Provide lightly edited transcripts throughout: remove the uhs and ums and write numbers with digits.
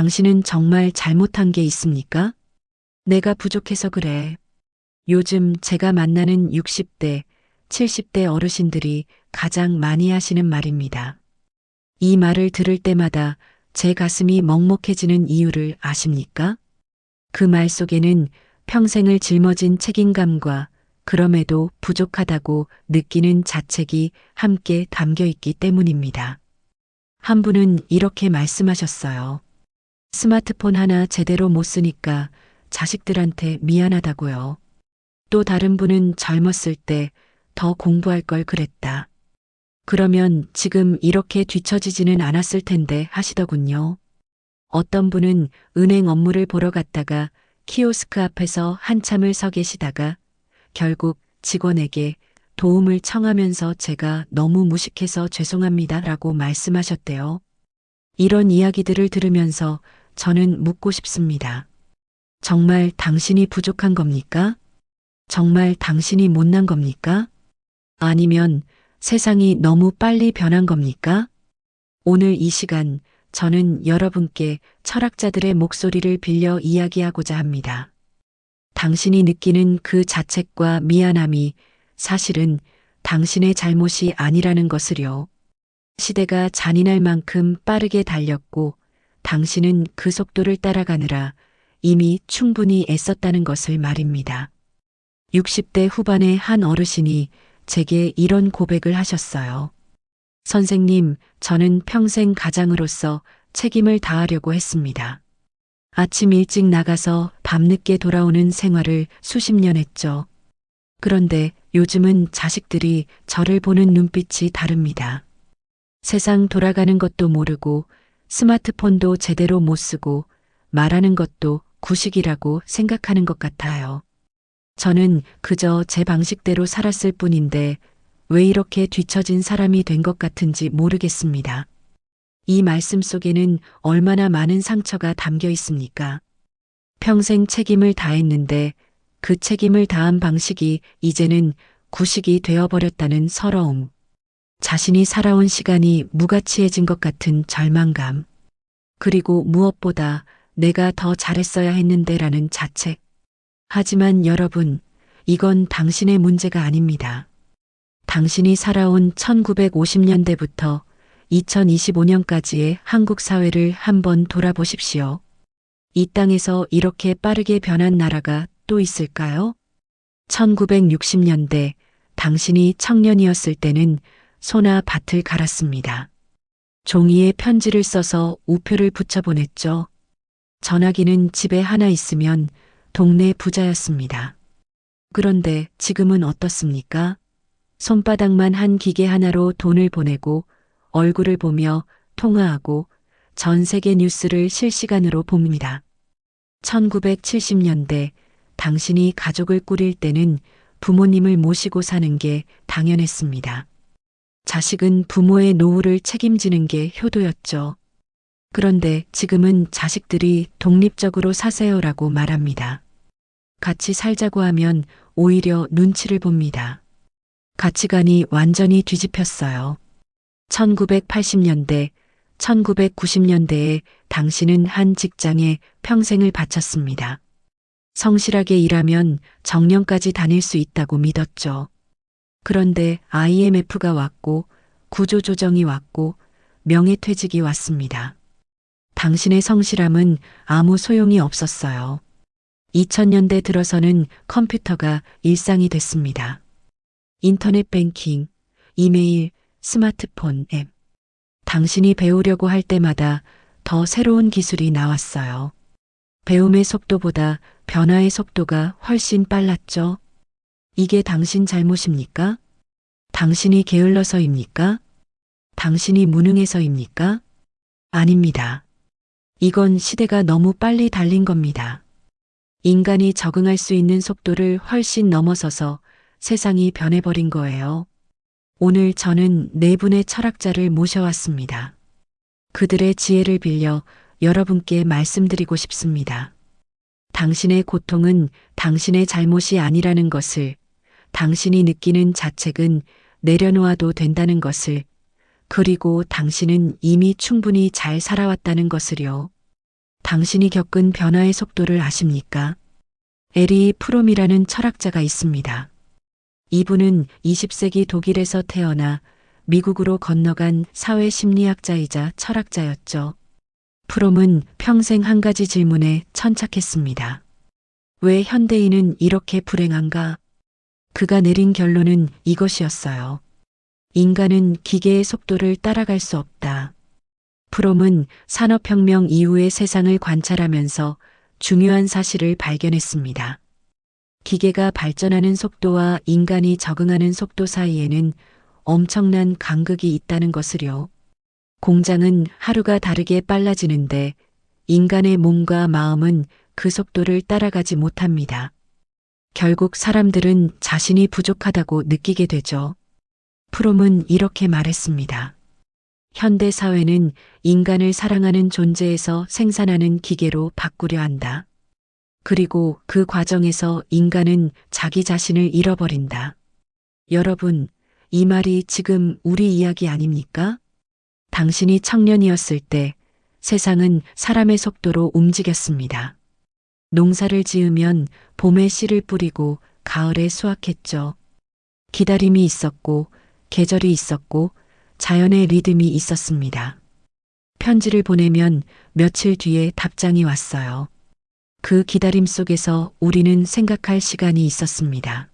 당신은 정말 잘못한 게 있습니까? 내가 부족해서 그래. 요즘 제가 만나는 60대, 70대 어르신들이 가장 많이 하시는 말입니다. 이 말을 들을 때마다 제 가슴이 먹먹해지는 이유를 아십니까? 그 말 속에는 평생을 짊어진 책임감과 그럼에도 부족하다고 느끼는 자책이 함께 담겨 있기 때문입니다. 한 분은 이렇게 말씀하셨어요. 스마트폰 하나 제대로 못 쓰니까 자식들한테 미안하다고요. 또 다른 분은 젊었을 때 더 공부할 걸 그랬다. 그러면 지금 이렇게 뒤처지지는 않았을 텐데 하시더군요. 어떤 분은 은행 업무를 보러 갔다가 키오스크 앞에서 한참을 서 계시다가 결국 직원에게 도움을 청하면서 제가 너무 무식해서 죄송합니다 라고 말씀하셨대요. 이런 이야기들을 들으면서 저는 묻고 싶습니다. 정말 당신이 부족한 겁니까? 정말 당신이 못난 겁니까? 아니면 세상이 너무 빨리 변한 겁니까? 오늘 이 시간 저는 여러분께 철학자들의 목소리를 빌려 이야기하고자 합니다. 당신이 느끼는 그 자책과 미안함이 사실은 당신의 잘못이 아니라는 것을요. 시대가 잔인할 만큼 빠르게 달렸고 당신은 그 속도를 따라가느라 이미 충분히 애썼다는 것을 말입니다. 60대 후반의 한 어르신이 제게 이런 고백을 하셨어요. 선생님, 저는 평생 가장으로서 책임을 다하려고 했습니다. 아침 일찍 나가서 밤늦게 돌아오는 생활을 수십 년 했죠. 그런데 요즘은 자식들이 저를 보는 눈빛이 다릅니다. 세상 돌아가는 것도 모르고 스마트폰도 제대로 못 쓰고 말하는 것도 구식이라고 생각하는 것 같아요. 저는 그저 제 방식대로 살았을 뿐인데 왜 이렇게 뒤처진 사람이 된 것 같은지 모르겠습니다. 이 말씀 속에는 얼마나 많은 상처가 담겨 있습니까? 평생 책임을 다했는데 그 책임을 다한 방식이 이제는 구식이 되어버렸다는 서러움. 자신이 살아온 시간이 무가치해진 것 같은 절망감. 그리고 무엇보다 내가 더 잘했어야 했는데라는 자책. 하지만 여러분, 이건 당신의 문제가 아닙니다. 당신이 살아온 1950년대부터 2025년까지의 한국 사회를 한번 돌아보십시오. 이 땅에서 이렇게 빠르게 변한 나라가 또 있을까요? 1960년대 당신이 청년이었을 때는 소나 밭을 갈았습니다. 종이에 편지를 써서 우표를 붙여 보냈죠. 전화기는 집에 하나 있으면 동네 부자였습니다. 그런데 지금은 어떻습니까? 손바닥만 한 기계 하나로 돈을 보내고 얼굴을 보며 통화하고 전 세계 뉴스를 실시간으로 봅니다. 1970년대 당신이 가족을 꾸릴 때는 부모님을 모시고 사는 게 당연했습니다. 자식은 부모의 노후를 책임지는 게 효도였죠. 그런데 지금은 자식들이 독립적으로 사세요라고 말합니다. 같이 살자고 하면 오히려 눈치를 봅니다. 가치관이 완전히 뒤집혔어요. 1980년대, 1990년대에 당신은 한 직장에 평생을 바쳤습니다. 성실하게 일하면 정년까지 다닐 수 있다고 믿었죠. 그런데 IMF가 왔고 구조조정이 왔고 명예퇴직이 왔습니다. 당신의 성실함은 아무 소용이 없었어요. 2000년대 들어서는 컴퓨터가 일상이 됐습니다. 인터넷 뱅킹, 이메일, 스마트폰 앱. 당신이 배우려고 할 때마다 더 새로운 기술이 나왔어요. 배움의 속도보다 변화의 속도가 훨씬 빨랐죠. 이게 당신 잘못입니까? 당신이 게을러서입니까? 당신이 무능해서입니까? 아닙니다. 이건 시대가 너무 빨리 달린 겁니다. 인간이 적응할 수 있는 속도를 훨씬 넘어서서 세상이 변해버린 거예요. 오늘 저는 네 분의 철학자를 모셔왔습니다. 그들의 지혜를 빌려 여러분께 말씀드리고 싶습니다. 당신의 고통은 당신의 잘못이 아니라는 것을, 당신이 느끼는 자책은 내려놓아도 된다는 것을, 그리고 당신은 이미 충분히 잘 살아왔다는 것을요. 당신이 겪은 변화의 속도를 아십니까? 에리 프롬이라는 철학자가 있습니다. 이분은 20세기 독일에서 태어나 미국으로 건너간 사회심리학자이자 철학자였죠. 프롬은 평생 한 가지 질문에 천착했습니다. 왜 현대인은 이렇게 불행한가? 그가 내린 결론은 이것이었어요. 인간은 기계의 속도를 따라갈 수 없다. 프롬은 산업혁명 이후의 세상을 관찰하면서 중요한 사실을 발견했습니다. 기계가 발전하는 속도와 인간이 적응하는 속도 사이에는 엄청난 간극이 있다는 것을요. 공장은 하루가 다르게 빨라지는데 인간의 몸과 마음은 그 속도를 따라가지 못합니다. 결국 사람들은 자신이 부족하다고 느끼게 되죠. 프롬은 이렇게 말했습니다. 현대 사회는 인간을 사랑하는 존재에서 생산하는 기계로 바꾸려 한다. 그리고 그 과정에서 인간은 자기 자신을 잃어버린다. 여러분, 이 말이 지금 우리 이야기 아닙니까? 당신이 청년이었을 때 세상은 사람의 속도로 움직였습니다. 농사를 지으면 봄에 씨를 뿌리고 가을에 수확했죠. 기다림이 있었고 계절이 있었고 자연의 리듬이 있었습니다. 편지를 보내면 며칠 뒤에 답장이 왔어요. 그 기다림 속에서 우리는 생각할 시간이 있었습니다.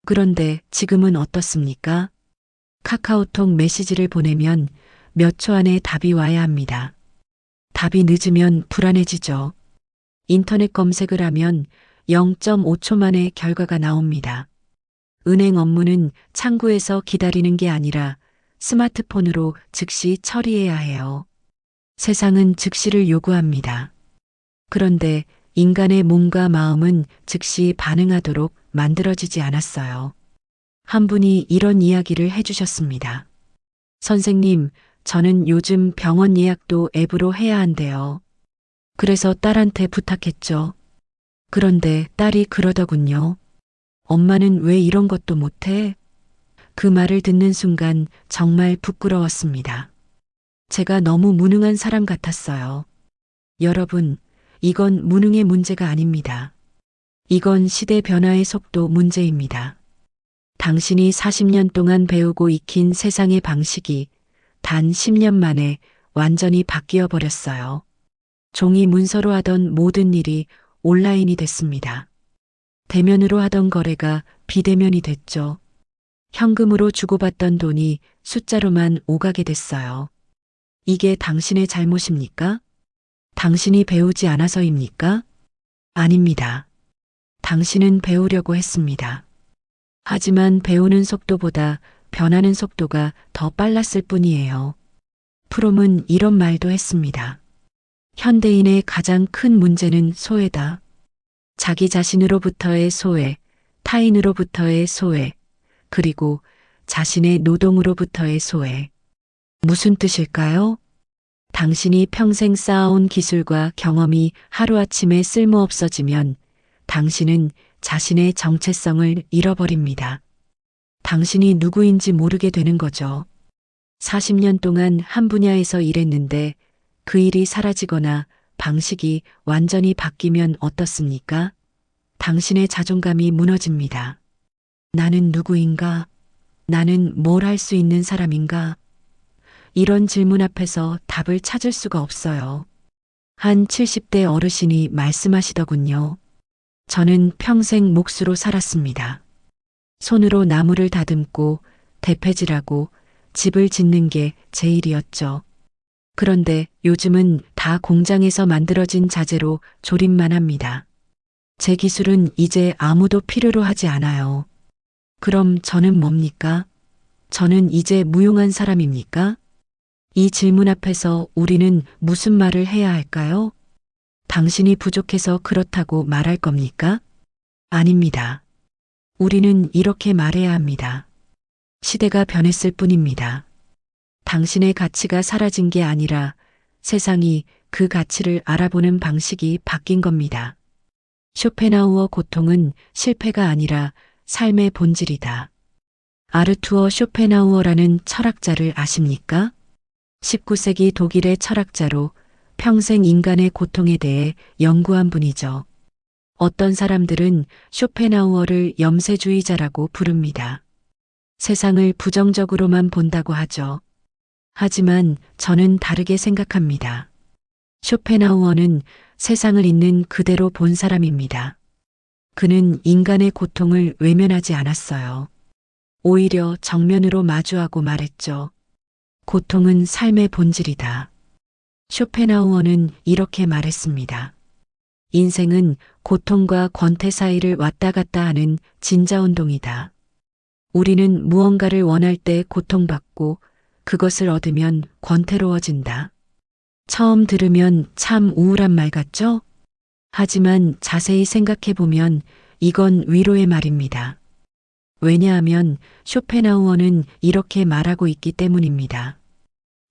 그런데 지금은 어떻습니까? 카카오톡 메시지를 보내면 몇 초 안에 답이 와야 합니다. 답이 늦으면 불안해지죠. 인터넷 검색을 하면 0.5초 만에 결과가 나옵니다. 은행 업무는 창구에서 기다리는 게 아니라 스마트폰으로 즉시 처리해야 해요. 세상은 즉시를 요구합니다. 그런데 인간의 몸과 마음은 즉시 반응하도록 만들어지지 않았어요. 한 분이 이런 이야기를 해주셨습니다. 선생님, 저는 요즘 병원 예약도 앱으로 해야 한대요. 그래서 딸한테 부탁했죠. 그런데 딸이 그러더군요. 엄마는 왜 이런 것도 못해? 그 말을 듣는 순간 정말 부끄러웠습니다. 제가 너무 무능한 사람 같았어요. 여러분, 이건 무능의 문제가 아닙니다. 이건 시대 변화의 속도 문제입니다. 당신이 40년 동안 배우고 익힌 세상의 방식이 단 10년 만에 완전히 바뀌어 버렸어요. 종이 문서로 하던 모든 일이 온라인이 됐습니다. 대면으로 하던 거래가 비대면이 됐죠. 현금으로 주고받던 돈이 숫자로만 오가게 됐어요. 이게 당신의 잘못입니까? 당신이 배우지 않아서입니까? 아닙니다. 당신은 배우려고 했습니다. 하지만 배우는 속도보다 변하는 속도가 더 빨랐을 뿐이에요. 프롬은 이런 말도 했습니다. 현대인의 가장 큰 문제는 소외다. 자기 자신으로부터의 소외, 타인으로부터의 소외, 그리고 자신의 노동으로부터의 소외. 무슨 뜻일까요? 당신이 평생 쌓아온 기술과 경험이 하루아침에 쓸모없어지면 당신은 자신의 정체성을 잃어버립니다. 당신이 누구인지 모르게 되는 거죠. 40년 동안 한 분야에서 일했는데 그 일이 사라지거나 방식이 완전히 바뀌면 어떻습니까? 당신의 자존감이 무너집니다. 나는 누구인가? 나는 뭘 할 수 있는 사람인가? 이런 질문 앞에서 답을 찾을 수가 없어요. 한 70대 어르신이 말씀하시더군요. 저는 평생 몫으로 살았습니다. 손으로 나무를 다듬고 대패질하고 집을 짓는 게 제 일이었죠. 그런데 요즘은 다 공장에서 만들어진 자재로 조립만 합니다. 제 기술은 이제 아무도 필요로 하지 않아요. 그럼 저는 뭡니까? 저는 이제 무용한 사람입니까? 이 질문 앞에서 우리는 무슨 말을 해야 할까요? 당신이 부족해서 그렇다고 말할 겁니까? 아닙니다. 우리는 이렇게 말해야 합니다. 시대가 변했을 뿐입니다. 당신의 가치가 사라진 게 아니라 세상이 그 가치를 알아보는 방식이 바뀐 겁니다. 쇼펜하우어 고통은 실패가 아니라 삶의 본질이다. 아르투어 쇼펜하우어라는 철학자를 아십니까? 19세기 독일의 철학자로 평생 인간의 고통에 대해 연구한 분이죠. 어떤 사람들은 쇼펜하우어를 염세주의자라고 부릅니다. 세상을 부정적으로만 본다고 하죠. 하지만 저는 다르게 생각합니다. 쇼펜하우어는 세상을 있는 그대로 본 사람입니다. 그는 인간의 고통을 외면하지 않았어요. 오히려 정면으로 마주하고 말했죠. 고통은 삶의 본질이다. 쇼펜하우어는 이렇게 말했습니다. 인생은 고통과 권태 사이를 왔다 갔다 하는 진자운동이다. 우리는 무언가를 원할 때 고통받고 그것을 얻으면 권태로워진다. 처음 들으면 참 우울한 말 같죠? 하지만 자세히 생각해 보면 이건 위로의 말입니다. 왜냐하면 쇼펜하우어는 이렇게 말하고 있기 때문입니다.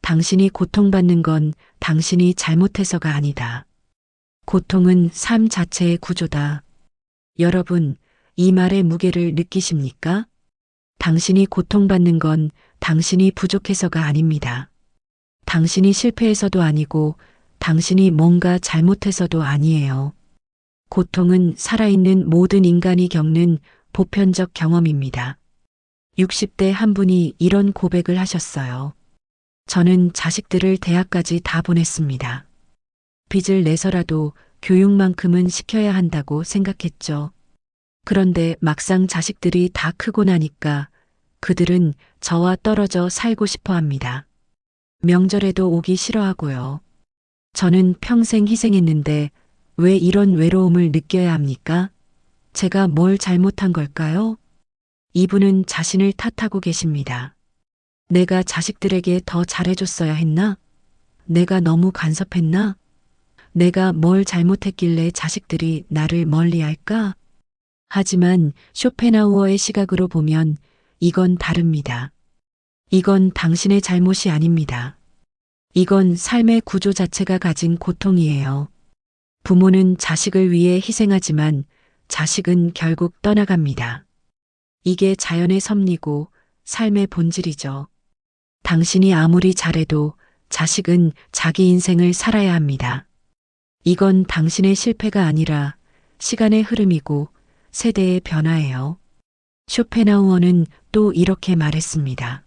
당신이 고통받는 건 당신이 잘못해서가 아니다. 고통은 삶 자체의 구조다. 여러분, 이 말의 무게를 느끼십니까? 당신이 고통받는 건 당신이 부족해서가 아닙니다. 당신이 실패해서도 아니고 당신이 뭔가 잘못해서도 아니에요. 고통은 살아있는 모든 인간이 겪는 보편적 경험입니다. 60대 한 분이 이런 고백을 하셨어요. 저는 자식들을 대학까지 다 보냈습니다. 빚을 내서라도 교육만큼은 시켜야 한다고 생각했죠. 그런데 막상 자식들이 다 크고 나니까 그들은 저와 떨어져 살고 싶어 합니다. 명절에도 오기 싫어하고요. 저는 평생 희생했는데 왜 이런 외로움을 느껴야 합니까? 제가 뭘 잘못한 걸까요? 이분은 자신을 탓하고 계십니다. 내가 자식들에게 더 잘해줬어야 했나? 내가 너무 간섭했나? 내가 뭘 잘못했길래 자식들이 나를 멀리할까? 하지만 쇼펜하우어의 시각으로 보면 이건 다릅니다. 이건 당신의 잘못이 아닙니다. 이건 삶의 구조 자체가 가진 고통이에요. 부모는 자식을 위해 희생하지만 자식은 결국 떠나갑니다. 이게 자연의 섭리고 삶의 본질이죠. 당신이 아무리 잘해도 자식은 자기 인생을 살아야 합니다. 이건 당신의 실패가 아니라 시간의 흐름이고 세대의 변화예요. 쇼펜하우어는 또 이렇게 말했습니다.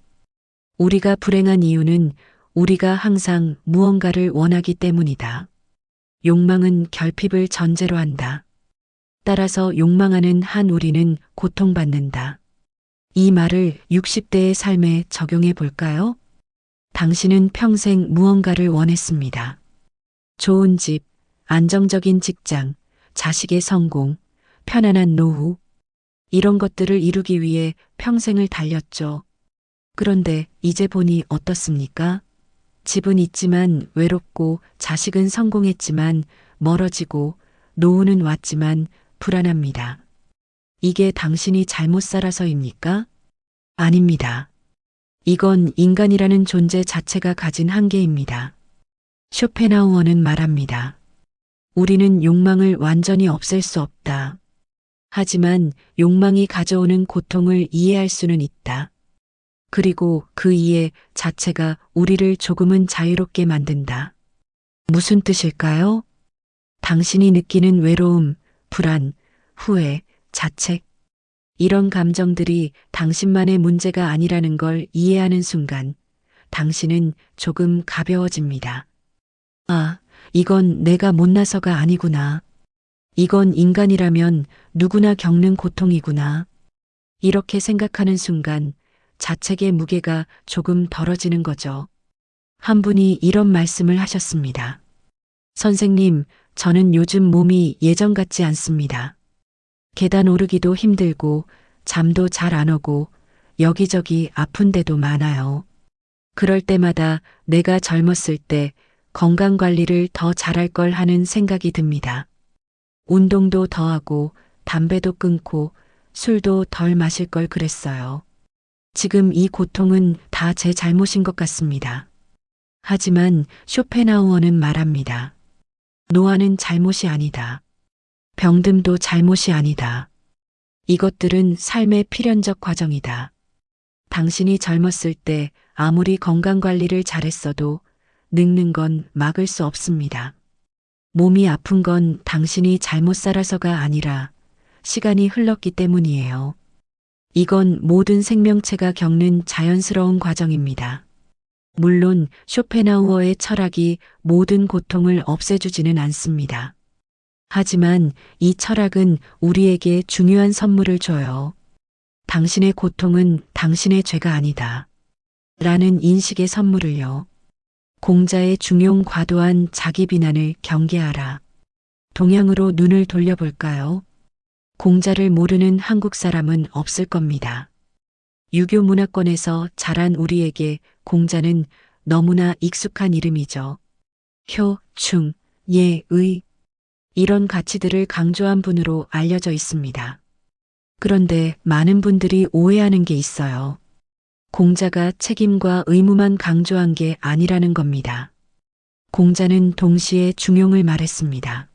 우리가 불행한 이유는 우리가 항상 무언가를 원하기 때문이다. 욕망은 결핍을 전제로 한다. 따라서 욕망하는 한 우리는 고통받는다. 이 말을 60대의 삶에 적용해 볼까요? 당신은 평생 무언가를 원했습니다. 좋은 집, 안정적인 직장, 자식의 성공, 편안한 노후, 이런 것들을 이루기 위해 평생을 달렸죠. 그런데 이제 보니 어떻습니까? 집은 있지만 외롭고 자식은 성공했지만 멀어지고 노후는 왔지만 불안합니다. 이게 당신이 잘못 살아서입니까? 아닙니다. 이건 인간이라는 존재 자체가 가진 한계입니다. 쇼펜하우어는 말합니다. 우리는 욕망을 완전히 없앨 수 없다. 하지만 욕망이 가져오는 고통을 이해할 수는 있다. 그리고 그 이해 자체가 우리를 조금은 자유롭게 만든다. 무슨 뜻일까요? 당신이 느끼는 외로움, 불안, 후회, 자책, 이런 감정들이 당신만의 문제가 아니라는 걸 이해하는 순간 당신은 조금 가벼워집니다. 아, 이건 내가 못나서가 아니구나. 이건 인간이라면 누구나 겪는 고통이구나. 이렇게 생각하는 순간 자책의 무게가 조금 덜어지는 거죠. 한 분이 이런 말씀을 하셨습니다. 선생님, 저는 요즘 몸이 예전 같지 않습니다. 계단 오르기도 힘들고 잠도 잘 안 오고 여기저기 아픈 데도 많아요. 그럴 때마다 내가 젊었을 때 건강 관리를 더 잘할 걸 하는 생각이 듭니다. 운동도 더 하고 담배도 끊고 술도 덜 마실 걸 그랬어요. 지금 이 고통은 다 제 잘못인 것 같습니다. 하지만 쇼펜하우어는 말합니다. 노화는 잘못이 아니다. 병듦도 잘못이 아니다. 이것들은 삶의 필연적 과정이다. 당신이 젊었을 때 아무리 건강 관리를 잘했어도 늙는 건 막을 수 없습니다. 몸이 아픈 건 당신이 잘못 살아서가 아니라 시간이 흘렀기 때문이에요. 이건 모든 생명체가 겪는 자연스러운 과정입니다. 물론 쇼펜하우어의 철학이 모든 고통을 없애주지는 않습니다. 하지만 이 철학은 우리에게 중요한 선물을 줘요. 당신의 고통은 당신의 죄가 아니다. 라는 인식의 선물을요. 공자의 중용 과도한 자기 비난을 경계하라. 동양으로 눈을 돌려볼까요? 공자를 모르는 한국 사람은 없을 겁니다. 유교 문화권에서 자란 우리에게 공자는 너무나 익숙한 이름이죠. 효, 충, 예, 의. 이런 가치들을 강조한 분으로 알려져 있습니다. 그런데 많은 분들이 오해하는 게 있어요. 공자가 책임과 의무만 강조한 게 아니라는 겁니다. 공자는 동시에 중용을 말했습니다.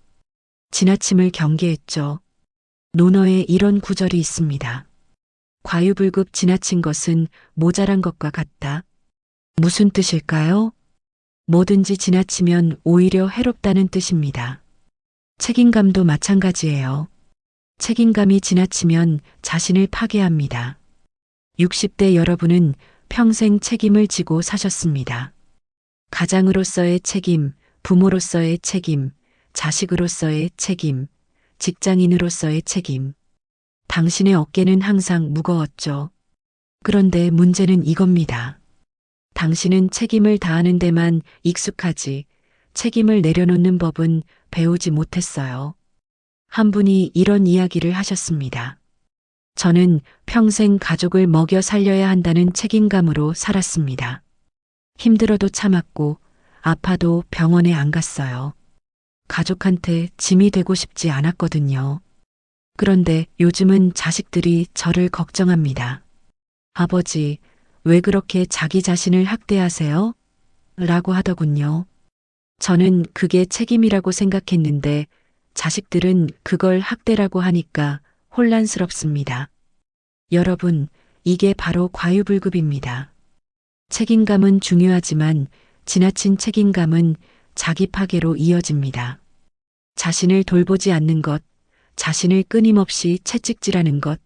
지나침을 경계했죠. 논어에 이런 구절이 있습니다. 과유불급 지나친 것은 모자란 것과 같다. 무슨 뜻일까요? 뭐든지 지나치면 오히려 해롭다는 뜻입니다. 책임감도 마찬가지예요. 책임감이 지나치면 자신을 파괴합니다. 60대 여러분은 평생 책임을 지고 사셨습니다. 가장으로서의 책임, 부모로서의 책임, 자식으로서의 책임, 직장인으로서의 책임. 당신의 어깨는 항상 무거웠죠. 그런데 문제는 이겁니다. 당신은 책임을 다하는 데만 익숙하지 책임을 내려놓는 법은 배우지 못했어요. 한 분이 이런 이야기를 하셨습니다. 저는 평생 가족을 먹여 살려야 한다는 책임감으로 살았습니다. 힘들어도 참았고 아파도 병원에 안 갔어요. 가족한테 짐이 되고 싶지 않았거든요. 그런데 요즘은 자식들이 저를 걱정합니다. 아버지, 왜 그렇게 자기 자신을 학대하세요? 라고 하더군요. 저는 그게 책임이라고 생각했는데 자식들은 그걸 학대라고 하니까 혼란스럽습니다. 여러분, 이게 바로 과유불급입니다. 책임감은 중요하지만 지나친 책임감은 자기 파괴로 이어집니다. 자신을 돌보지 않는 것, 자신을 끊임없이 채찍질하는 것,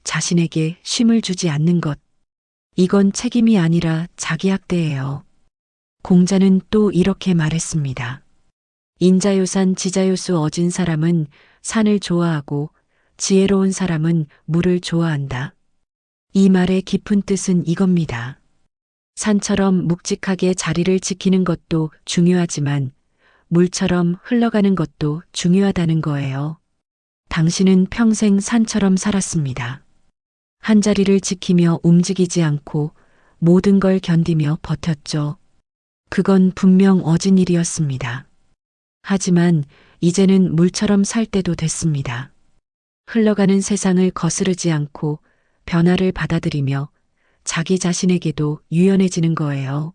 자신에게 쉼을 주지 않는 것. 이건 책임이 아니라 자기 학대예요. 공자는 또 이렇게 말했습니다. 인자요산 지자요수 어진 사람은 산을 좋아하고 지혜로운 사람은 물을 좋아한다. 이 말의 깊은 뜻은 이겁니다. 산처럼 묵직하게 자리를 지키는 것도 중요하지만 물처럼 흘러가는 것도 중요하다는 거예요. 당신은 평생 산처럼 살았습니다. 한 자리를 지키며 움직이지 않고 모든 걸 견디며 버텼죠. 그건 분명 어진 일이었습니다. 하지만 이제는 물처럼 살 때도 됐습니다. 흘러가는 세상을 거스르지 않고 변화를 받아들이며 자기 자신에게도 유연해지는 거예요.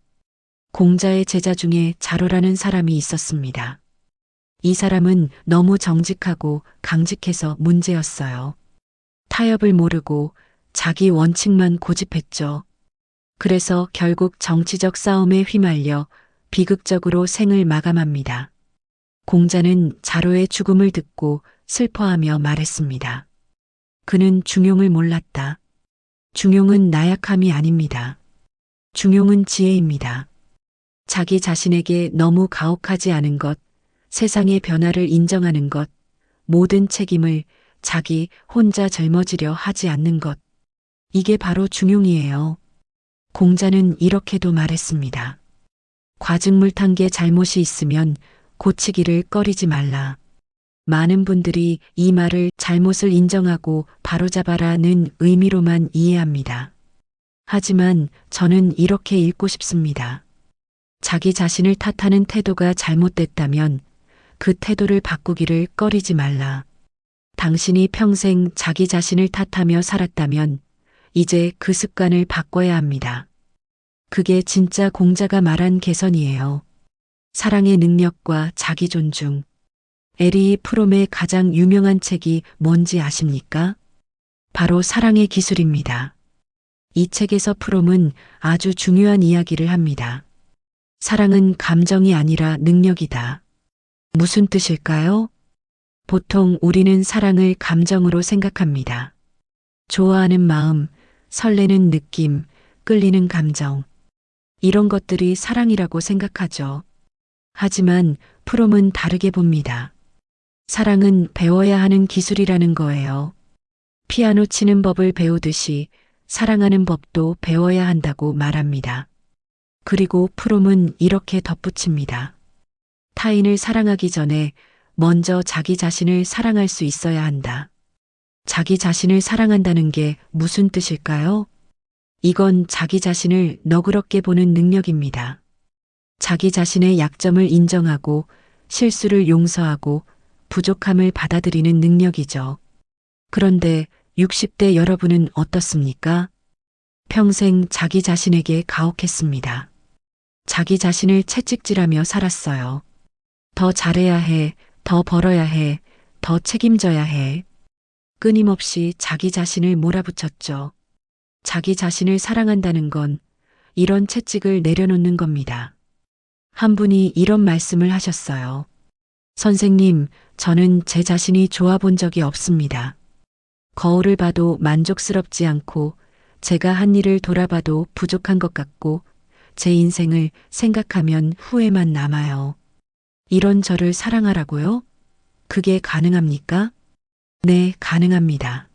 공자의 제자 중에 자로라는 사람이 있었습니다. 이 사람은 너무 정직하고 강직해서 문제였어요. 타협을 모르고 자기 원칙만 고집했죠. 그래서 결국 정치적 싸움에 휘말려 비극적으로 생을 마감합니다. 공자는 자로의 죽음을 듣고 슬퍼하며 말했습니다. 그는 중용을 몰랐다. 중용은 나약함이 아닙니다. 중용은 지혜입니다. 자기 자신에게 너무 가혹하지 않은 것, 세상의 변화를 인정하는 것, 모든 책임을 자기 혼자 짊어지려 하지 않는 것. 이게 바로 중용이에요. 공자는 이렇게도 말했습니다. 과증물탄게 잘못이 있으면 고치기를 꺼리지 말라. 많은 분들이 이 말을 잘못을 인정하고 바로잡아라는 의미로만 이해합니다. 하지만 저는 이렇게 읽고 싶습니다. 자기 자신을 탓하는 태도가 잘못됐다면 그 태도를 바꾸기를 꺼리지 말라. 당신이 평생 자기 자신을 탓하며 살았다면 이제 그 습관을 바꿔야 합니다. 그게 진짜 공자가 말한 개선이에요. 사랑의 능력과 자기 존중. 에리 프롬의 가장 유명한 책이 뭔지 아십니까? 바로 사랑의 기술입니다. 이 책에서 프롬은 아주 중요한 이야기를 합니다. 사랑은 감정이 아니라 능력이다. 무슨 뜻일까요? 보통 우리는 사랑을 감정으로 생각합니다. 좋아하는 마음, 설레는 느낌, 끌리는 감정. 이런 것들이 사랑이라고 생각하죠. 하지만 프롬은 다르게 봅니다. 사랑은 배워야 하는 기술이라는 거예요. 피아노 치는 법을 배우듯이 사랑하는 법도 배워야 한다고 말합니다. 그리고 프롬은 이렇게 덧붙입니다. 타인을 사랑하기 전에 먼저 자기 자신을 사랑할 수 있어야 한다. 자기 자신을 사랑한다는 게 무슨 뜻일까요? 이건 자기 자신을 너그럽게 보는 능력입니다. 자기 자신의 약점을 인정하고 실수를 용서하고 부족함을 받아들이는 능력이죠. 그런데 60대 여러분은 어떻습니까? 평생 자기 자신에게 가혹했습니다. 자기 자신을 채찍질하며 살았어요. 더 잘해야 해, 더 벌어야 해, 더 책임져야 해. 끊임없이 자기 자신을 몰아붙였죠. 자기 자신을 사랑한다는 건 이런 채찍을 내려놓는 겁니다. 한 분이 이런 말씀을 하셨어요. 선생님, 저는 제 자신이 좋아 본 적이 없습니다. 거울을 봐도 만족스럽지 않고 제가 한 일을 돌아봐도 부족한 것 같고 제 인생을 생각하면 후회만 남아요. 이런 저를 사랑하라고요? 그게 가능합니까? 네, 가능합니다.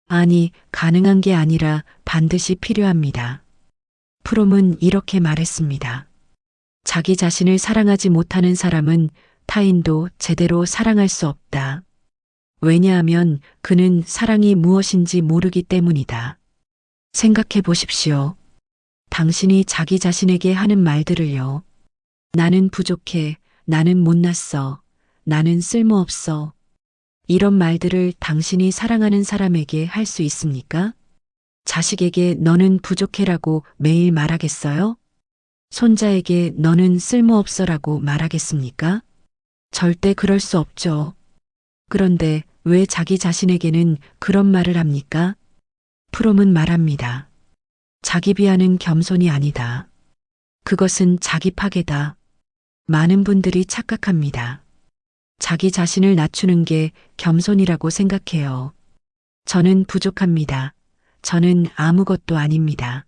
아니, 가능한 게 아니라 반드시 필요합니다. 프롬은 이렇게 말했습니다. 자기 자신을 사랑하지 못하는 사람은 타인도 제대로 사랑할 수 없다. 왜냐하면 그는 사랑이 무엇인지 모르기 때문이다. 생각해 보십시오. 당신이 자기 자신에게 하는 말들을요. 나는 부족해, 나는 못났어, 나는 쓸모없어. 이런 말들을 당신이 사랑하는 사람에게 할 수 있습니까? 자식에게 너는 부족해라고 매일 말하겠어요? 손자에게 너는 쓸모없어라고 말하겠습니까? 절대 그럴 수 없죠. 그런데 왜 자기 자신에게는 그런 말을 합니까? 프롬은 말합니다. 자기 비하는 겸손이 아니다. 그것은 자기 파괴다. 많은 분들이 착각합니다. 자기 자신을 낮추는 게 겸손이라고 생각해요. 저는 부족합니다. 저는 아무것도 아닙니다.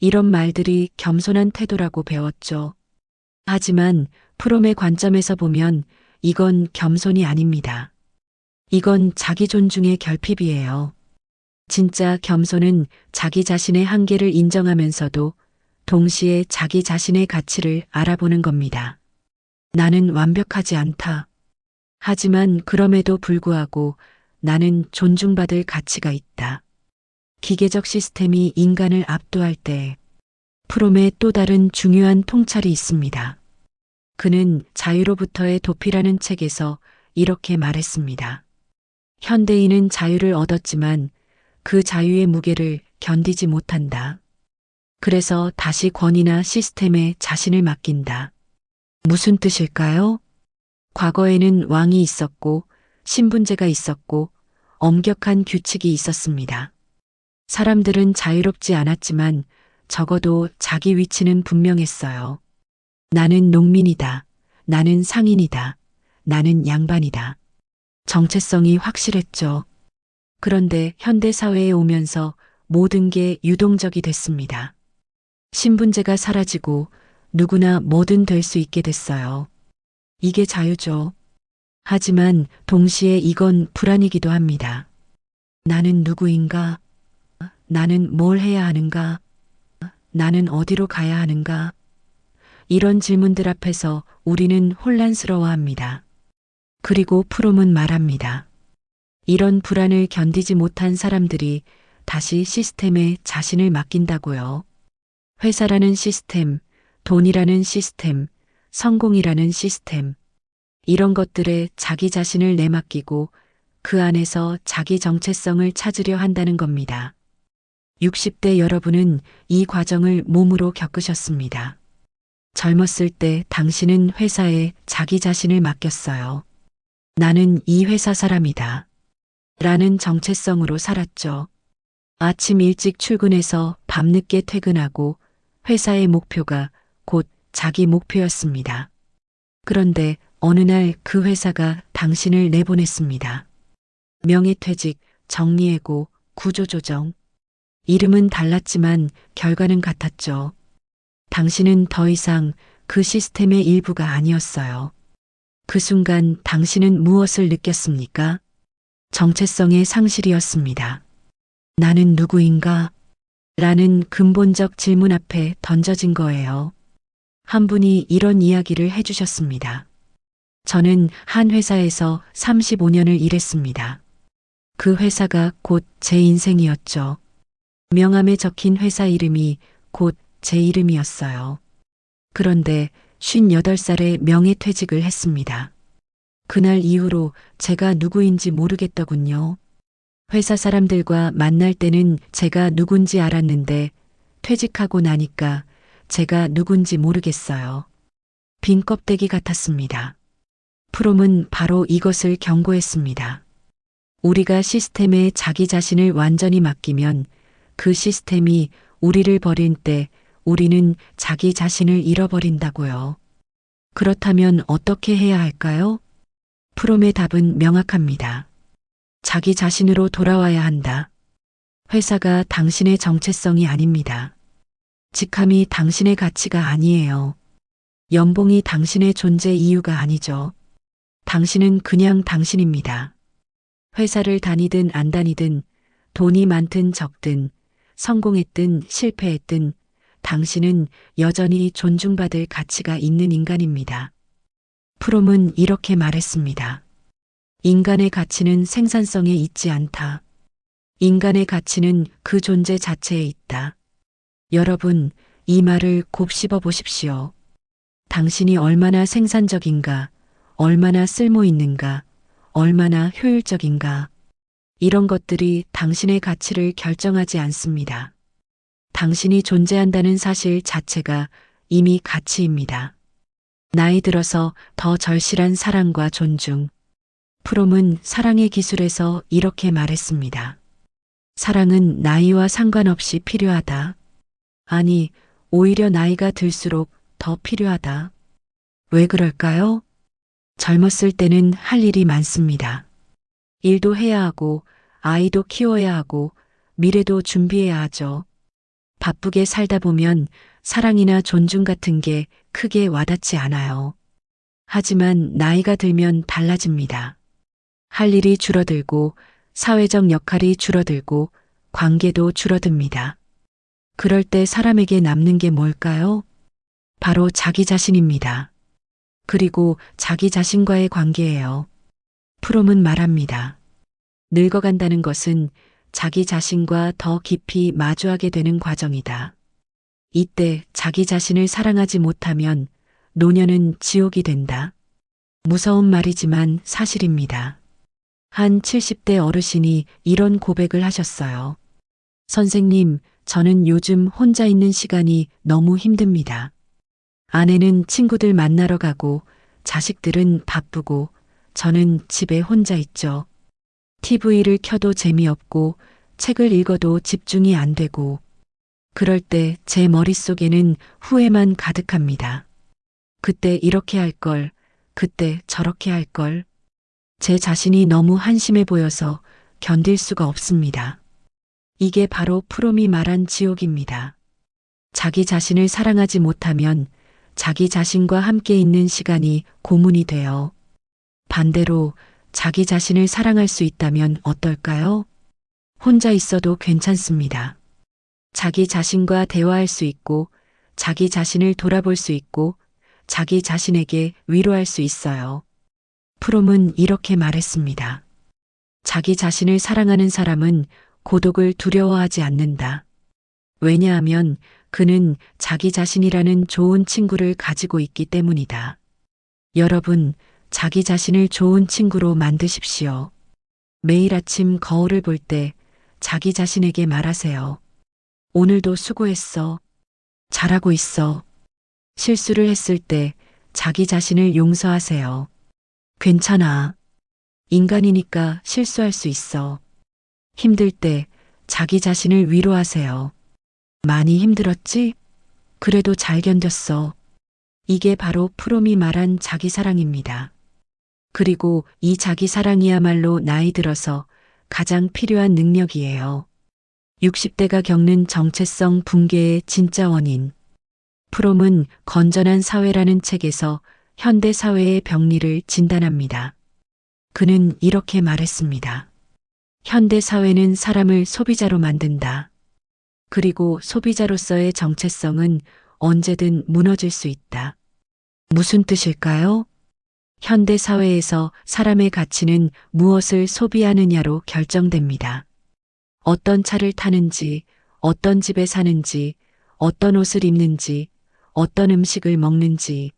이런 말들이 겸손한 태도라고 배웠죠. 하지만 프롬의 관점에서 보면 이건 겸손이 아닙니다. 이건 자기 존중의 결핍이에요. 진짜 겸손은 자기 자신의 한계를 인정하면서도 동시에 자기 자신의 가치를 알아보는 겁니다. 나는 완벽하지 않다. 하지만 그럼에도 불구하고 나는 존중받을 가치가 있다. 기계적 시스템이 인간을 압도할 때 프롬의 또 다른 중요한 통찰이 있습니다. 그는 자유로부터의 도피라는 책에서 이렇게 말했습니다. 현대인은 자유를 얻었지만 그 자유의 무게를 견디지 못한다. 그래서 다시 권위나 시스템에 자신을 맡긴다. 무슨 뜻일까요? 과거에는 왕이 있었고 신분제가 있었고 엄격한 규칙이 있었습니다. 사람들은 자유롭지 않았지만 적어도 자기 위치는 분명했어요. 나는 농민이다. 나는 상인이다. 나는 양반이다. 정체성이 확실했죠. 그런데 현대사회에 오면서 모든 게 유동적이 됐습니다. 신분제가 사라지고 누구나 뭐든 될 수 있게 됐어요. 이게 자유죠. 하지만 동시에 이건 불안이기도 합니다. 나는 누구인가? 나는 뭘 해야 하는가? 나는 어디로 가야 하는가? 이런 질문들 앞에서 우리는 혼란스러워합니다. 그리고 프롬은 말합니다. 이런 불안을 견디지 못한 사람들이 다시 시스템에 자신을 맡긴다고요. 회사라는 시스템, 돈이라는 시스템, 성공이라는 시스템. 이런 것들에 자기 자신을 내맡기고 그 안에서 자기 정체성을 찾으려 한다는 겁니다. 60대 여러분은 이 과정을 몸으로 겪으셨습니다. 젊었을 때 당신은 회사에 자기 자신을 맡겼어요. 나는 이 회사 사람이다. 라는 정체성으로 살았죠. 아침 일찍 출근해서 밤늦게 퇴근하고 회사의 목표가 곧 자기 목표였습니다. 그런데 어느 날 그 회사가 당신을 내보냈습니다. 명예퇴직, 정리해고, 구조조정. 이름은 달랐지만 결과는 같았죠. 당신은 더 이상 그 시스템의 일부가 아니었어요. 그 순간 당신은 무엇을 느꼈습니까? 정체성의 상실이었습니다. 나는 누구인가? 라는 근본적 질문 앞에 던져진 거예요. 한 분이 이런 이야기를 해주셨습니다. 저는 한 회사에서 35년을 일했습니다. 그 회사가 곧 제 인생이었죠. 명함에 적힌 회사 이름이 곧 제 이름이었어요. 그런데 58살에 명예퇴직을 했습니다. 그날 이후로 제가 누구인지 모르겠더군요. 회사 사람들과 만날 때는 제가 누군지 알았는데 퇴직하고 나니까 제가 누군지 모르겠어요. 빈 껍데기 같았습니다. 프롬은 바로 이것을 경고했습니다. 우리가 시스템에 자기 자신을 완전히 맡기면 그 시스템이 우리를 버린 때 우리는 자기 자신을 잃어버린다고요. 그렇다면 어떻게 해야 할까요? 프롬의 답은 명확합니다. 자기 자신으로 돌아와야 한다. 회사가 당신의 정체성이 아닙니다. 직함이 당신의 가치가 아니에요. 연봉이 당신의 존재 이유가 아니죠. 당신은 그냥 당신입니다. 회사를 다니든 안 다니든 돈이 많든 적든 성공했든 실패했든 당신은 여전히 존중받을 가치가 있는 인간입니다. 프롬은 이렇게 말했습니다. 인간의 가치는 생산성에 있지 않다. 인간의 가치는 그 존재 자체에 있다. 여러분, 이 말을 곱씹어 보십시오. 당신이 얼마나 생산적인가, 얼마나 쓸모 있는가, 얼마나 효율적인가. 이런 것들이 당신의 가치를 결정하지 않습니다. 당신이 존재한다는 사실 자체가 이미 가치입니다. 나이 들어서 더 절실한 사랑과 존중. 프롬은 사랑의 기술에서 이렇게 말했습니다. 사랑은 나이와 상관없이 필요하다. 아니, 오히려 나이가 들수록 더 필요하다. 왜 그럴까요? 젊었을 때는 할 일이 많습니다. 일도 해야 하고, 아이도 키워야 하고, 미래도 준비해야 하죠. 바쁘게 살다 보면 사랑이나 존중 같은 게 크게 와닿지 않아요. 하지만 나이가 들면 달라집니다. 할 일이 줄어들고, 사회적 역할이 줄어들고, 관계도 줄어듭니다. 그럴 때 사람에게 남는 게 뭘까요? 바로 자기 자신입니다. 그리고 자기 자신과의 관계예요. 프롬은 말합니다. 늙어간다는 것은 자기 자신과 더 깊이 마주하게 되는 과정이다. 이때 자기 자신을 사랑하지 못하면 노년은 지옥이 된다. 무서운 말이지만 사실입니다. 한 70대 어르신이 이런 고백을 하셨어요. 선생님, 저는 요즘 혼자 있는 시간이 너무 힘듭니다. 아내는 친구들 만나러 가고 자식들은 바쁘고 저는 집에 혼자 있죠. TV를 켜도 재미없고 책을 읽어도 집중이 안 되고 그럴 때 제 머릿속에는 후회만 가득합니다. 그때 이렇게 할 걸, 그때 저렇게 할 걸. 제 자신이 너무 한심해 보여서 견딜 수가 없습니다. 이게 바로 프롬이 말한 지옥입니다. 자기 자신을 사랑하지 못하면 자기 자신과 함께 있는 시간이 고문이 돼요. 반대로 자기 자신을 사랑할 수 있다면 어떨까요? 혼자 있어도 괜찮습니다. 자기 자신과 대화할 수 있고, 자기 자신을 돌아볼 수 있고, 자기 자신에게 위로할 수 있어요. 프롬은 이렇게 말했습니다. 자기 자신을 사랑하는 사람은 고독을 두려워하지 않는다. 왜냐하면 그는 자기 자신이라는 좋은 친구를 가지고 있기 때문이다. 여러분, 자기 자신을 좋은 친구로 만드십시오. 매일 아침 거울을 볼 때 자기 자신에게 말하세요. 오늘도 수고했어. 잘하고 있어. 실수를 했을 때 자기 자신을 용서하세요. 괜찮아. 인간이니까 실수할 수 있어. 힘들 때 자기 자신을 위로하세요. 많이 힘들었지? 그래도 잘 견뎠어. 이게 바로 프롬이 말한 자기 사랑입니다. 그리고 이 자기 사랑이야말로 나이 들어서 가장 필요한 능력이에요. 60대가 겪는 정체성 붕괴의 진짜 원인. 프롬은 건전한 사회라는 책에서 현대 사회의 병리를 진단합니다. 그는 이렇게 말했습니다. 현대 사회는 사람을 소비자로 만든다. 그리고 소비자로서의 정체성은 언제든 무너질 수 있다. 무슨 뜻일까요? 현대 사회에서 사람의 가치는 무엇을 소비하느냐로 결정됩니다. 어떤 차를 타는지, 어떤 집에 사는지, 어떤 옷을 입는지, 어떤 음식을 먹는지,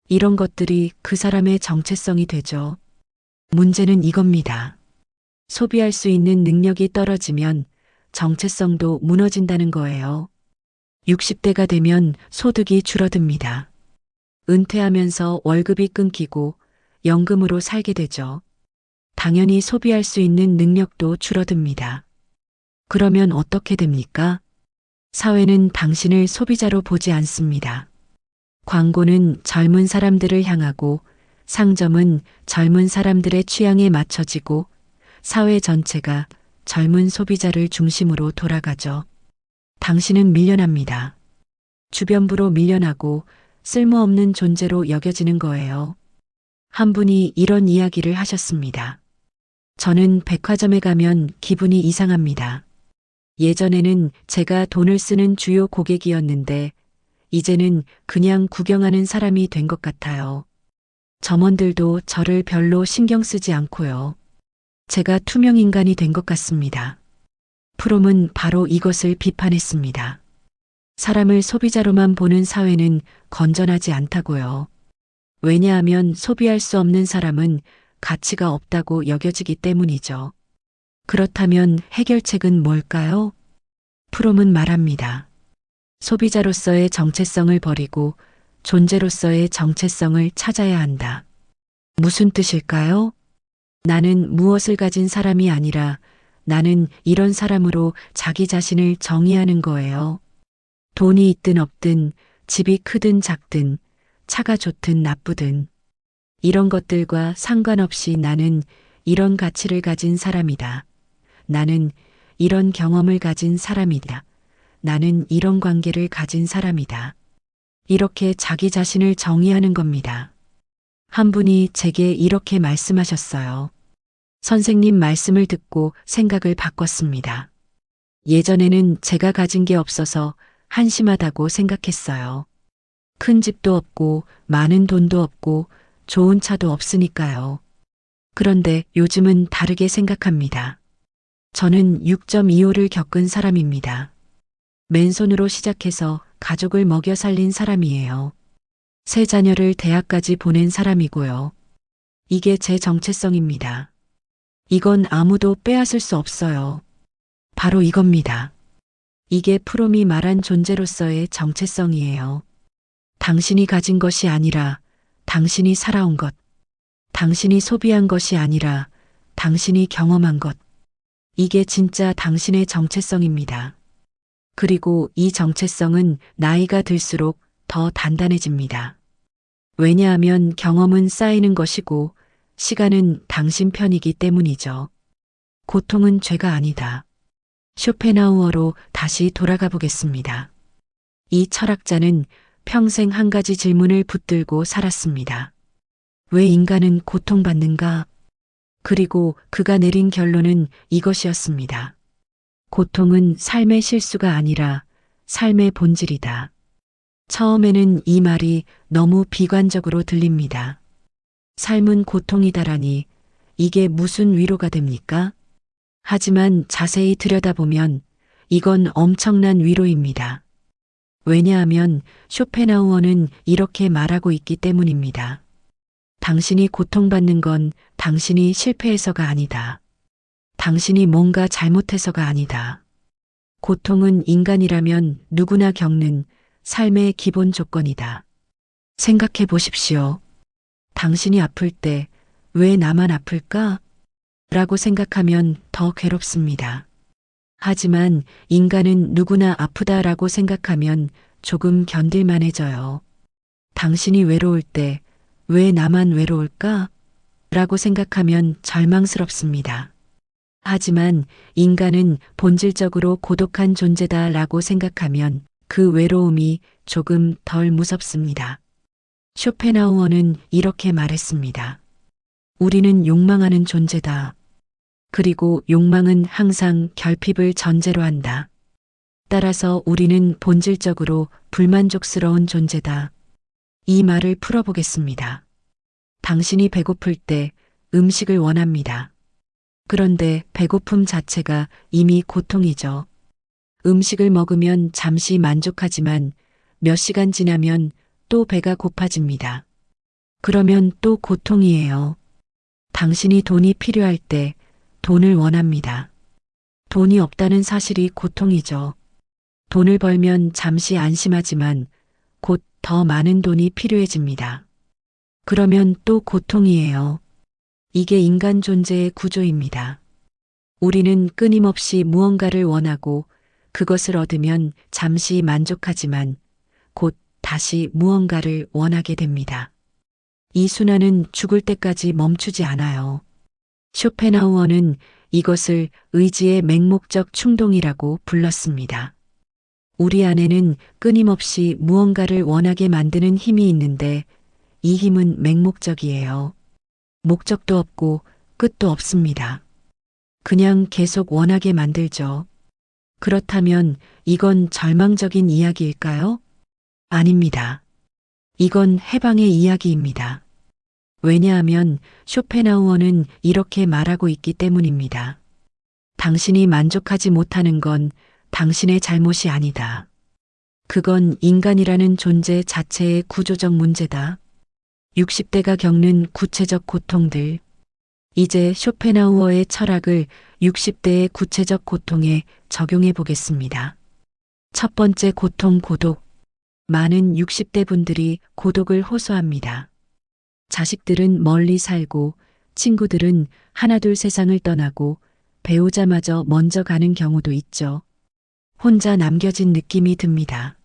이런 것들이 그 사람의 정체성이 되죠. 문제는 이겁니다. 소비할 수 있는 능력이 떨어지면 정체성도 무너진다는 거예요. 60대가 되면 소득이 줄어듭니다. 은퇴하면서 월급이 끊기고 연금으로 살게 되죠. 당연히 소비할 수 있는 능력도 줄어듭니다. 그러면 어떻게 됩니까? 사회는 당신을 소비자로 보지 않습니다. 광고는 젊은 사람들을 향하고 상점은 젊은 사람들의 취향에 맞춰지고 사회 전체가 젊은 소비자를 중심으로 돌아가죠. 당신은 밀려납니다. 주변부로 밀려나고 쓸모없는 존재로 여겨지는 거예요. 한 분이 이런 이야기를 하셨습니다. 저는 백화점에 가면 기분이 이상합니다. 예전에는 제가 돈을 쓰는 주요 고객이었는데 이제는 그냥 구경하는 사람이 된 것 같아요. 점원들도 저를 별로 신경 쓰지 않고요. 제가 투명 인간이 된 것 같습니다. 프롬은 바로 이것을 비판했습니다. 사람을 소비자로만 보는 사회는 건전하지 않다고요. 왜냐하면 소비할 수 없는 사람은 가치가 없다고 여겨지기 때문이죠. 그렇다면 해결책은 뭘까요? 프롬은 말합니다. 소비자로서의 정체성을 버리고 존재로서의 정체성을 찾아야 한다. 무슨 뜻일까요? 나는 무엇을 가진 사람이 아니라 나는 이런 사람으로 자기 자신을 정의하는 거예요. 돈이 있든 없든, 집이 크든 작든, 차가 좋든 나쁘든, 이런 것들과 상관없이 나는 이런 가치를 가진 사람이다. 나는 이런 경험을 가진 사람이다. 나는 이런 관계를 가진 사람이다. 이렇게 자기 자신을 정의하는 겁니다. 한 분이 제게 이렇게 말씀하셨어요. 선생님 말씀을 듣고 생각을 바꿨습니다. 예전에는 제가 가진 게 없어서 한심하다고 생각했어요. 큰 집도 없고 많은 돈도 없고 좋은 차도 없으니까요. 그런데 요즘은 다르게 생각합니다. 저는 6.25를 겪은 사람입니다. 맨손으로 시작해서 가족을 먹여 살린 사람이에요. 세 자녀를 대학까지 보낸 사람이고요. 이게 제 정체성입니다. 이건 아무도 빼앗을 수 없어요. 바로 이겁니다. 이게 프롬이 말한 존재로서의 정체성이에요. 당신이 가진 것이 아니라 당신이 살아온 것. 당신이 소비한 것이 아니라 당신이 경험한 것. 이게 진짜 당신의 정체성입니다. 그리고 이 정체성은 나이가 들수록 더 단단해집니다. 왜냐하면 경험은 쌓이는 것이고 시간은 당신 편이기 때문이죠. 고통은 죄가 아니다. 쇼펜하우어로 다시 돌아가 보겠습니다. 이 철학자는 평생 한 가지 질문을 붙들고 살았습니다. 왜 인간은 고통받는가? 그리고 그가 내린 결론은 이것이었습니다. 고통은 삶의 실수가 아니라 삶의 본질이다. 처음에는 이 말이 너무 비관적으로 들립니다. 삶은 고통이다라니 이게 무슨 위로가 됩니까? 하지만 자세히 들여다보면 이건 엄청난 위로입니다. 왜냐하면 쇼펜하우어는 이렇게 말하고 있기 때문입니다. 당신이 고통받는 건 당신이 실패해서가 아니다. 당신이 뭔가 잘못해서가 아니다. 고통은 인간이라면 누구나 겪는 삶의 기본 조건이다. 생각해 보십시오. 당신이 아플 때 왜 나만 아플까? 라고 생각하면 더 괴롭습니다. 하지만 인간은 누구나 아프다라고 생각하면 조금 견딜만해져요. 당신이 외로울 때 왜 나만 외로울까? 라고 생각하면 절망스럽습니다. 하지만 인간은 본질적으로 고독한 존재다 라고 생각하면 그 외로움이 조금 덜 무섭습니다. 쇼펜하우어는 이렇게 말했습니다. 우리는 욕망하는 존재다. 그리고 욕망은 항상 결핍을 전제로 한다. 따라서 우리는 본질적으로 불만족스러운 존재다. 이 말을 풀어보겠습니다. 당신이 배고플 때 음식을 원합니다. 그런데 배고픔 자체가 이미 고통이죠. 음식을 먹으면 잠시 만족하지만 몇 시간 지나면 또 배가 고파집니다. 그러면 또 고통이에요. 당신이 돈이 필요할 때 돈을 원합니다. 돈이 없다는 사실이 고통이죠. 돈을 벌면 잠시 안심하지만 곧 더 많은 돈이 필요해집니다. 그러면 또 고통이에요. 이게 인간 존재의 구조입니다. 우리는 끊임없이 무언가를 원하고 그것을 얻으면 잠시 만족하지만 곧 다시 무언가를 원하게 됩니다. 이 순환은 죽을 때까지 멈추지 않아요. 쇼펜하우어는 이것을 의지의 맹목적 충동이라고 불렀습니다. 우리 안에는 끊임없이 무언가를 원하게 만드는 힘이 있는데 이 힘은 맹목적이에요. 목적도 없고 끝도 없습니다. 그냥 계속 원하게 만들죠. 그렇다면 이건 절망적인 이야기일까요? 아닙니다. 이건 해방의 이야기입니다. 왜냐하면 쇼펜하우어는 이렇게 말하고 있기 때문입니다. 당신이 만족하지 못하는 건 당신의 잘못이 아니다. 그건 인간이라는 존재 자체의 구조적 문제다. 60대가 겪는 구체적 고통들. 이제 쇼펜하우어의 철학을 60대의 구체적 고통에 적용해 보겠습니다. 첫 번째 고통 고독. 많은 60대 분들이 고독을 호소합니다. 자식들은 멀리 살고 친구들은 하나둘 세상을 떠나고 배우자마저 먼저 가는 경우도 있죠. 혼자 남겨진 느낌이 듭니다.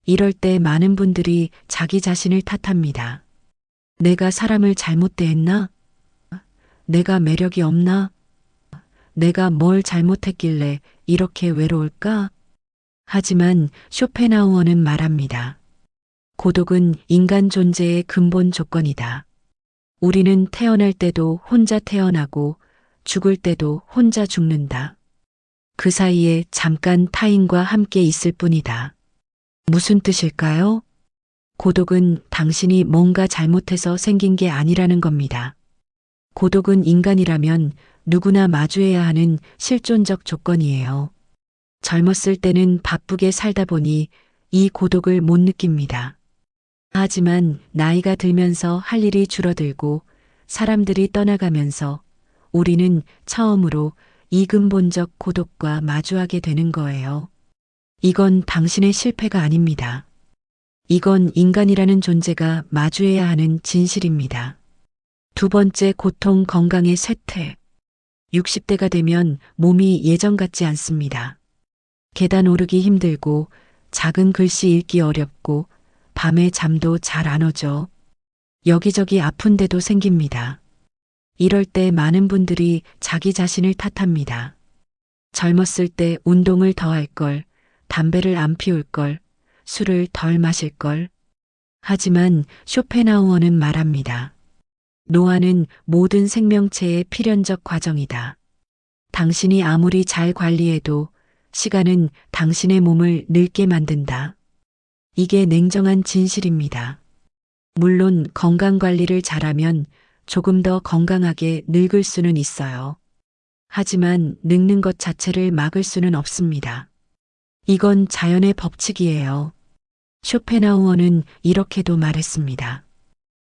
이럴 때 많은 분들이 자기 자신을 탓합니다. 내가 사람을 잘못 대했나? 내가 매력이 없나? 내가 뭘 잘못했길래 이렇게 외로울까? 하지만 쇼펜하우어는 말합니다. 고독은 인간 존재의 근본 조건이다. 우리는 태어날 때도 혼자 태어나고 죽을 때도 혼자 죽는다. 그 사이에 잠깐 타인과 함께 있을 뿐이다. 무슨 뜻일까요? 고독은 당신이 뭔가 잘못해서 생긴 게 아니라는 겁니다. 고독은 인간이라면 누구나 마주해야 하는 실존적 조건이에요. 젊었을 때는 바쁘게 살다 보니 이 고독을 못 느낍니다. 하지만 나이가 들면서 할 일이 줄어들고 사람들이 떠나가면서 우리는 처음으로 이 근본적 고독과 마주하게 되는 거예요. 이건 당신의 실패가 아닙니다. 이건 인간이라는 존재가 마주해야 하는 진실입니다. 두 번째 고통 건강의 쇠퇴. 60대가 되면 몸이 예전 같지 않습니다. 계단 오르기 힘들고 작은 글씨 읽기 어렵고 밤에 잠도 잘 안 오죠. 여기저기 아픈 데도 생깁니다. 이럴 때 많은 분들이 자기 자신을 탓합니다. 젊었을 때 운동을 더 할 걸, 담배를 안 피울 걸, 술을 덜 마실 걸. 하지만 쇼펜하우어는 말합니다. 노화는 모든 생명체의 필연적 과정이다. 당신이 아무리 잘 관리해도 시간은 당신의 몸을 늙게 만든다. 이게 냉정한 진실입니다. 물론 건강 관리를 잘하면 조금 더 건강하게 늙을 수는 있어요. 하지만 늙는 것 자체를 막을 수는 없습니다. 이건 자연의 법칙이에요. 쇼펜하우어는 이렇게도 말했습니다.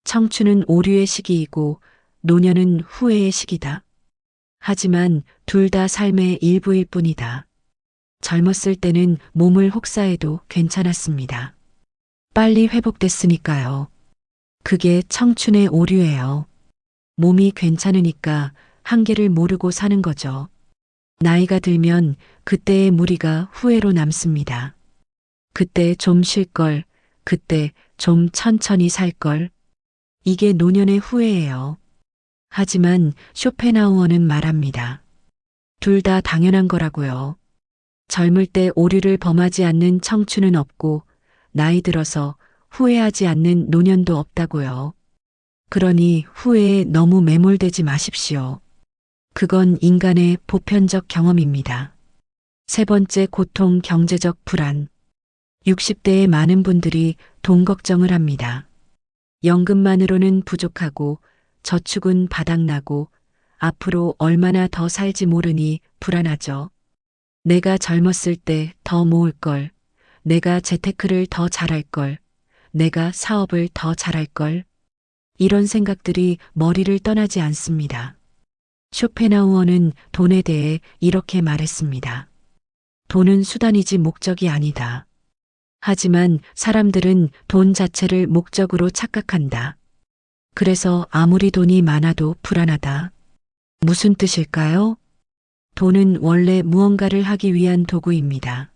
청춘은 오류의 시기이고 노년은 후회의 시기다. 하지만 둘 다 삶의 일부일 뿐이다. 젊었을 때는 몸을 혹사해도 괜찮았습니다. 빨리 회복됐으니까요. 그게 청춘의 오류예요. 몸이 괜찮으니까 한계를 모르고 사는 거죠. 나이가 들면 그때의 무리가 후회로 남습니다. 그때 좀 쉴 걸, 그때 좀 천천히 살 걸. 이게 노년의 후회예요. 하지만 쇼펜하우어는 말합니다. 둘 다 당연한 거라고요. 젊을 때 오류를 범하지 않는 청춘은 없고 나이 들어서 후회하지 않는 노년도 없다고요. 그러니 후회에 너무 매몰되지 마십시오. 그건 인간의 보편적 경험입니다. 세 번째 고통 경제적 불안. 60대의 많은 분들이 돈 걱정을 합니다. 연금만으로는 부족하고 저축은 바닥나고 앞으로 얼마나 더 살지 모르니 불안하죠. 내가 젊었을 때 더 모을 걸, 내가 재테크를 더 잘할 걸, 내가 사업을 더 잘할 걸. 이런 생각들이 머리를 떠나지 않습니다. 쇼펜하우어는 돈에 대해 이렇게 말했습니다. 돈은 수단이지 목적이 아니다. 하지만 사람들은 돈 자체를 목적으로 착각한다. 그래서 아무리 돈이 많아도 불안하다. 무슨 뜻일까요? 돈은 원래 무언가를 하기 위한 도구입니다.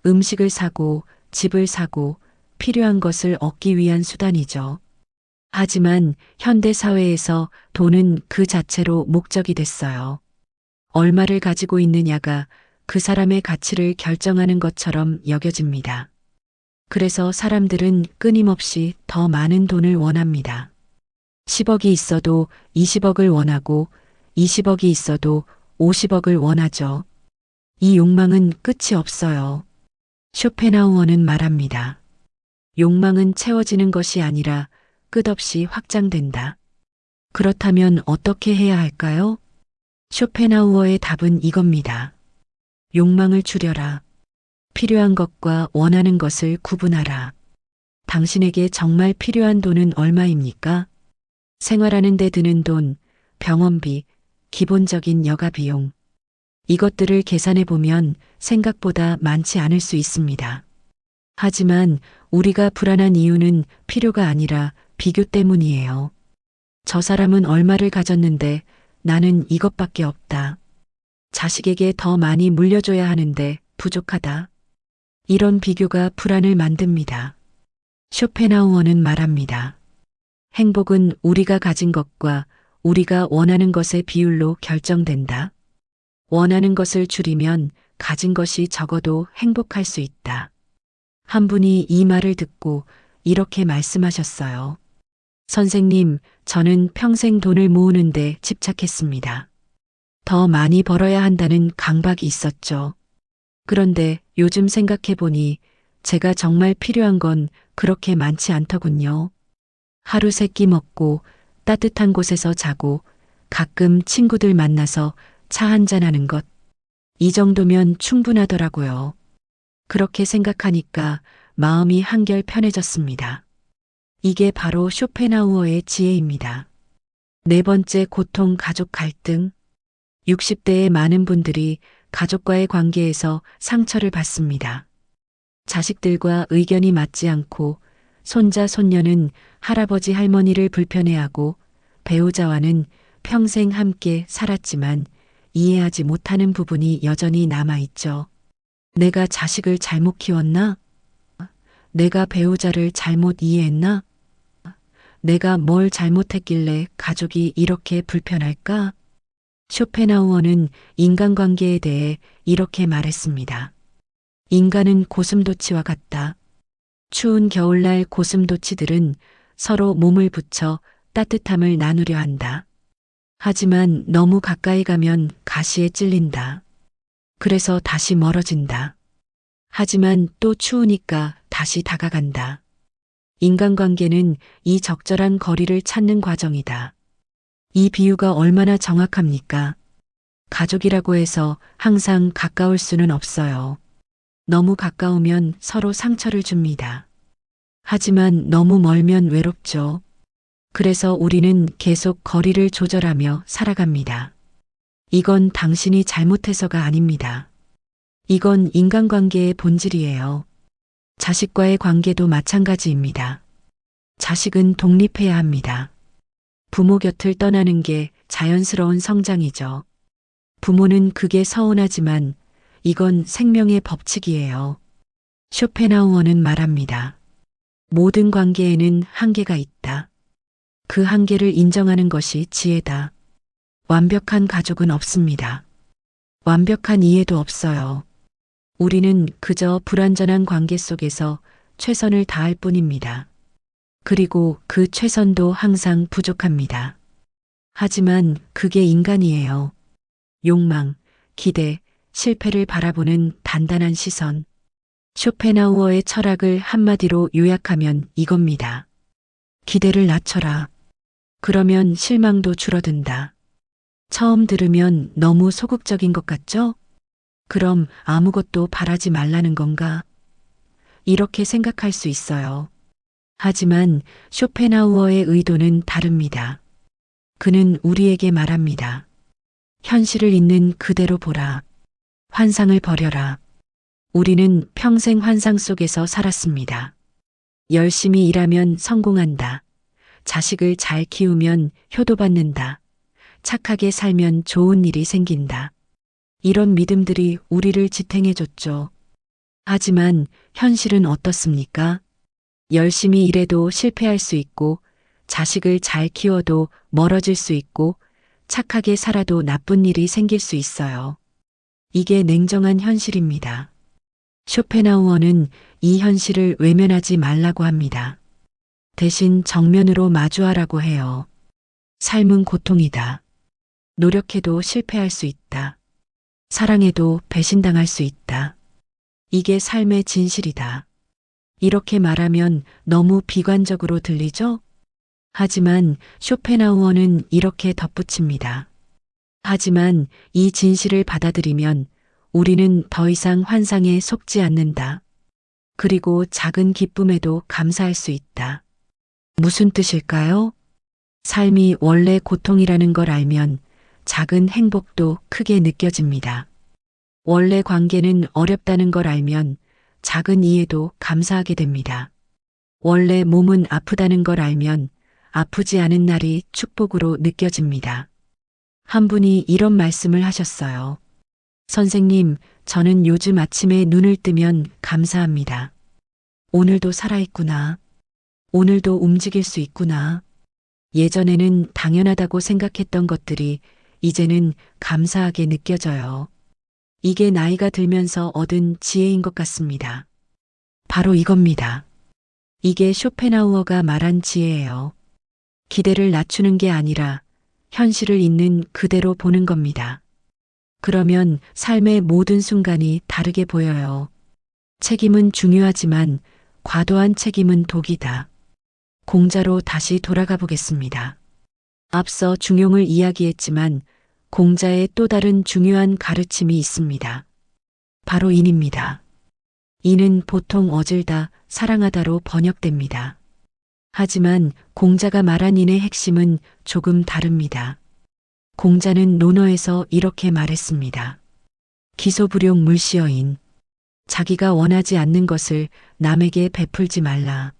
음식을 사고, 집을 사고, 필요한 것을 얻기 위한 수단이죠. 하지만 현대 사회에서 돈은 그 자체로 목적이 됐어요. 얼마를 가지고 있느냐가 그 사람의 가치를 결정하는 것처럼 여겨집니다. 그래서 사람들은 끊임없이 더 많은 돈을 원합니다. 10억이 있어도 20억을 원하고 20억이 있어도 50억을 원하죠. 이 욕망은 끝이 없어요. 쇼펜하우어는 말합니다. 욕망은 채워지는 것이 아니라 끝없이 확장된다. 그렇다면 어떻게 해야 할까요? 쇼펜하우어의 답은 이겁니다. 욕망을 줄여라. 필요한 것과 원하는 것을 구분하라. 당신에게 정말 필요한 돈은 얼마입니까? 생활하는 데 드는 돈, 병원비, 기본적인 여가 비용. 이것들을 계산해 보면 생각보다 많지 않을 수 있습니다. 하지만 우리가 불안한 이유는 필요가 아니라 비교 때문이에요. 저 사람은 얼마를 가졌는데 나는 이것밖에 없다. 자식에게 더 많이 물려줘야 하는데 부족하다. 이런 비교가 불안을 만듭니다. 쇼펜하우어는 말합니다. 행복은 우리가 가진 것과 우리가 원하는 것의 비율로 결정된다. 원하는 것을 줄이면 가진 것이 적어도 행복할 수 있다. 한 분이 이 말을 듣고 이렇게 말씀하셨어요. 선생님, 저는 평생 돈을 모으는데 집착했습니다. 더 많이 벌어야 한다는 강박이 있었죠. 그런데 요즘 생각해보니 제가 정말 필요한 건 그렇게 많지 않더군요. 하루 세 끼 먹고 따뜻한 곳에서 자고 가끔 친구들 만나서 차 한잔하는 것. 이 정도면 충분하더라고요. 그렇게 생각하니까 마음이 한결 편해졌습니다. 이게 바로 쇼펜하우어의 지혜입니다. 네 번째 고통 가족 갈등. 60대의 많은 분들이 가족과의 관계에서 상처를 받습니다. 자식들과 의견이 맞지 않고 손자, 손녀는 할아버지, 할머니를 불편해하고 배우자와는 평생 함께 살았지만 이해하지 못하는 부분이 여전히 남아있죠. 내가 자식을 잘못 키웠나? 내가 배우자를 잘못 이해했나? 내가 뭘 잘못했길래 가족이 이렇게 불편할까? 쇼펜하우어는 인간관계에 대해 이렇게 말했습니다. 인간은 고슴도치와 같다. 추운 겨울날 고슴도치들은 서로 몸을 붙여 따뜻함을 나누려 한다. 하지만 너무 가까이 가면 가시에 찔린다. 그래서 다시 멀어진다. 하지만 또 추우니까 다시 다가간다. 인간관계는 이 적절한 거리를 찾는 과정이다. 이 비유가 얼마나 정확합니까? 가족이라고 해서 항상 가까울 수는 없어요. 너무 가까우면 서로 상처를 줍니다. 하지만 너무 멀면 외롭죠. 그래서 우리는 계속 거리를 조절하며 살아갑니다. 이건 당신이 잘못해서가 아닙니다. 이건 인간관계의 본질이에요. 자식과의 관계도 마찬가지입니다. 자식은 독립해야 합니다. 부모 곁을 떠나는 게 자연스러운 성장이죠. 부모는 그게 서운하지만 이건 생명의 법칙이에요. 쇼펜하우어는 말합니다. 모든 관계에는 한계가 있다. 그 한계를 인정하는 것이 지혜다. 완벽한 가족은 없습니다. 완벽한 이해도 없어요. 우리는 그저 불완전한 관계 속에서 최선을 다할 뿐입니다. 그리고 그 최선도 항상 부족합니다. 하지만 그게 인간이에요. 욕망, 기대, 실패를 바라보는 단단한 시선. 쇼펜하우어의 철학을 한마디로 요약하면 이겁니다. 기대를 낮춰라. 그러면 실망도 줄어든다. 처음 들으면 너무 소극적인 것 같죠? 그럼 아무것도 바라지 말라는 건가? 이렇게 생각할 수 있어요. 하지만 쇼펜하우어의 의도는 다릅니다. 그는 우리에게 말합니다. 현실을 있는 그대로 보라. 환상을 버려라. 우리는 평생 환상 속에서 살았습니다. 열심히 일하면 성공한다. 자식을 잘 키우면 효도받는다. 착하게 살면 좋은 일이 생긴다. 이런 믿음들이 우리를 지탱해줬죠. 하지만 현실은 어떻습니까? 열심히 일해도 실패할 수 있고, 자식을 잘 키워도 멀어질 수 있고, 착하게 살아도 나쁜 일이 생길 수 있어요. 이게 냉정한 현실입니다. 쇼펜하우어는 이 현실을 외면하지 말라고 합니다. 대신 정면으로 마주하라고 해요. 삶은 고통이다. 노력해도 실패할 수 있다. 사랑해도 배신당할 수 있다. 이게 삶의 진실이다. 이렇게 말하면 너무 비관적으로 들리죠? 하지만 쇼펜하우어는 이렇게 덧붙입니다. 하지만 이 진실을 받아들이면 우리는 더 이상 환상에 속지 않는다. 그리고 작은 기쁨에도 감사할 수 있다. 무슨 뜻일까요? 삶이 원래 고통이라는 걸 알면 작은 행복도 크게 느껴집니다. 원래 관계는 어렵다는 걸 알면 작은 이해도 감사하게 됩니다. 원래 몸은 아프다는 걸 알면 아프지 않은 날이 축복으로 느껴집니다. 한 분이 이런 말씀을 하셨어요. 선생님, 저는 요즘 아침에 눈을 뜨면 감사합니다. 오늘도 살아있구나. 오늘도 움직일 수 있구나. 예전에는 당연하다고 생각했던 것들이 이제는 감사하게 느껴져요. 이게 나이가 들면서 얻은 지혜인 것 같습니다. 바로 이겁니다. 이게 쇼펜하우어가 말한 지혜예요. 기대를 낮추는 게 아니라 현실을 있는 그대로 보는 겁니다. 그러면 삶의 모든 순간이 다르게 보여요. 책임은 중요하지만 과도한 책임은 독이다. 공자로 다시 돌아가 보겠습니다. 앞서 중용을 이야기했지만 공자의 또 다른 중요한 가르침이 있습니다. 바로 인입니다. 인은 보통 어질다, 사랑하다로 번역됩니다. 하지만 공자가 말한 인의 핵심은 조금 다릅니다. 공자는 논어에서 이렇게 말했습니다. 기소불용 물시어인. 자기가 원하지 않는 것을 남에게 베풀지 말라.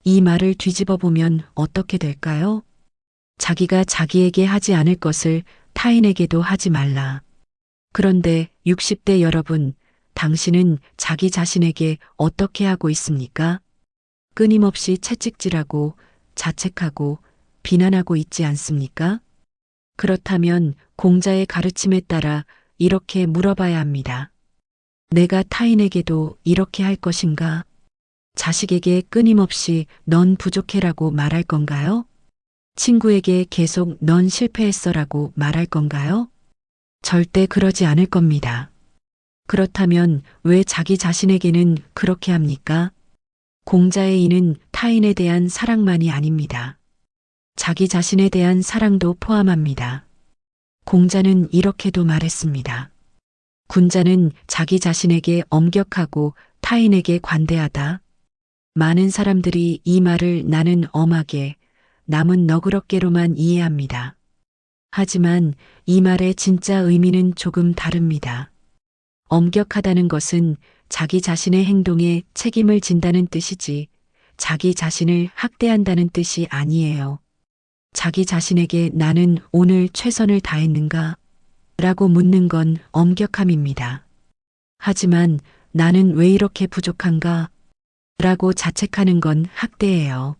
이 말을 뒤집어 보면 어떻게 될까요? 자기가 자기에게 하지 않을 것을 타인에게도 하지 말라. 그런데 60대 여러분, 당신은 자기 자신에게 어떻게 하고 있습니까? 끊임없이 채찍질하고 자책하고 비난하고 있지 않습니까? 그렇다면 공자의 가르침에 따라 이렇게 물어봐야 합니다. 내가 타인에게도 이렇게 할 것인가? 자식에게 끊임없이 넌 부족해라고 말할 건가요? 친구에게 계속 넌 실패했어라고 말할 건가요? 절대 그러지 않을 겁니다. 그렇다면 왜 자기 자신에게는 그렇게 합니까? 공자의 이는 타인에 대한 사랑만이 아닙니다. 자기 자신에 대한 사랑도 포함합니다. 공자는 이렇게도 말했습니다. 군자는 자기 자신에게 엄격하고 타인에게 관대하다. 많은 사람들이 이 말을 나는 엄하게, 남은 너그럽게로만 이해합니다. 하지만 이 말의 진짜 의미는 조금 다릅니다. 엄격하다는 것은 자기 자신의 행동에 책임을 진다는 뜻이지 자기 자신을 학대한다는 뜻이 아니에요. 자기 자신에게 나는 오늘 최선을 다했는가? 라고 묻는 건 엄격함입니다. 하지만 나는 왜 이렇게 부족한가? 라고 자책하는 건 학대예요.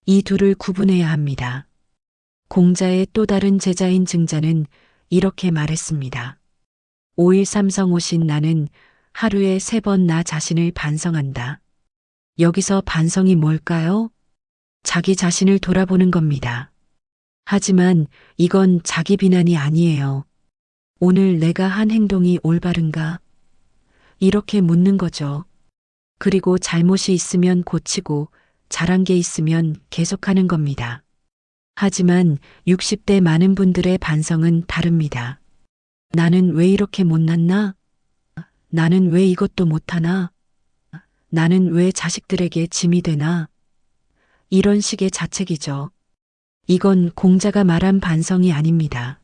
이 둘을 구분해야 합니다. 공자의 또 다른 제자인 증자는 이렇게 말했습니다. 5일 삼성 오신 나는 하루에 3번 나 자신을 반성한다. 여기서 반성이 뭘까요? 자기 자신을 돌아보는 겁니다. 하지만 이건 자기 비난이 아니에요. 오늘 내가 한 행동이 올바른가? 이렇게 묻는 거죠. 그리고 잘못이 있으면 고치고 잘한 게 있으면 계속하는 겁니다. 하지만 60대 많은 분들의 반성은 다릅니다. 나는 왜 이렇게 못났나? 나는 왜 이것도 못하나? 나는 왜 자식들에게 짐이 되나? 이런 식의 자책이죠. 이건 공자가 말한 반성이 아닙니다.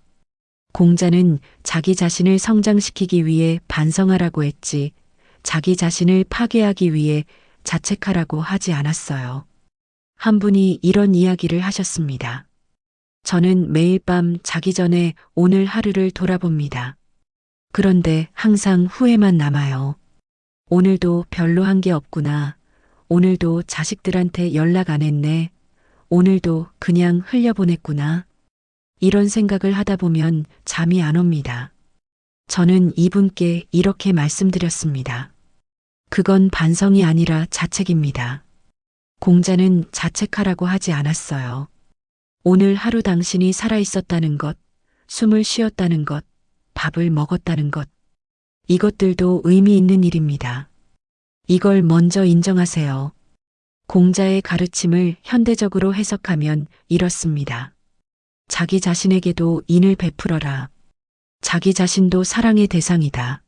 공자는 자기 자신을 성장시키기 위해 반성하라고 했지, 자기 자신을 파괴하기 위해 자책하라고 하지 않았어요. 한 분이 이런 이야기를 하셨습니다. 저는 매일 밤 자기 전에 오늘 하루를 돌아봅니다. 그런데 항상 후회만 남아요. 오늘도 별로 한 게 없구나. 오늘도 자식들한테 연락 안 했네. 오늘도 그냥 흘려보냈구나. 이런 생각을 하다 보면 잠이 안 옵니다. 저는 이분께 이렇게 말씀드렸습니다. 그건 반성이 아니라 자책입니다. 공자는 자책하라고 하지 않았어요. 오늘 하루 당신이 살아있었다는 것, 숨을 쉬었다는 것, 밥을 먹었다는 것. 이것들도 의미 있는 일입니다. 이걸 먼저 인정하세요. 공자의 가르침을 현대적으로 해석하면 이렇습니다. 자기 자신에게도 인을 베풀어라. 자기 자신도 사랑의 대상이다.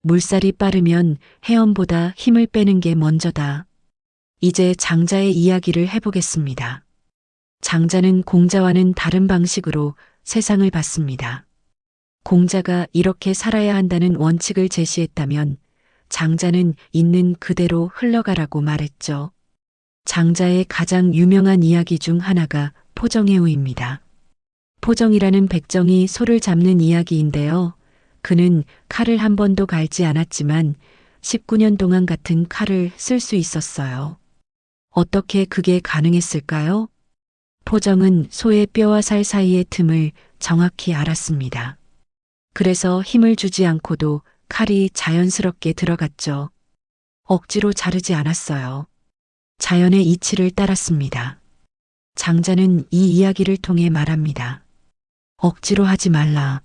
물살이 빠르면 해엄보다 힘을 빼는 게 먼저다. 이제 장자의 이야기를 해보겠습니다. 장자는 공자와는 다른 방식으로 세상을 봤습니다. 공자가 이렇게 살아야 한다는 원칙을 제시했다면 장자는 있는 그대로 흘러가라고 말했죠. 장자의 가장 유명한 이야기 중 하나가 포정해우입니다. 포정이라는 백정이 소를 잡는 이야기인데요. 그는 칼을 한 번도 갈지 않았지만 19년 동안 같은 칼을 쓸 수 있었어요. 어떻게 그게 가능했을까요? 포정은 소의 뼈와 살 사이의 틈을 정확히 알았습니다. 그래서 힘을 주지 않고도 칼이 자연스럽게 들어갔죠. 억지로 자르지 않았어요. 자연의 이치를 따랐습니다. 장자는 이 이야기를 통해 말합니다. 억지로 하지 말라.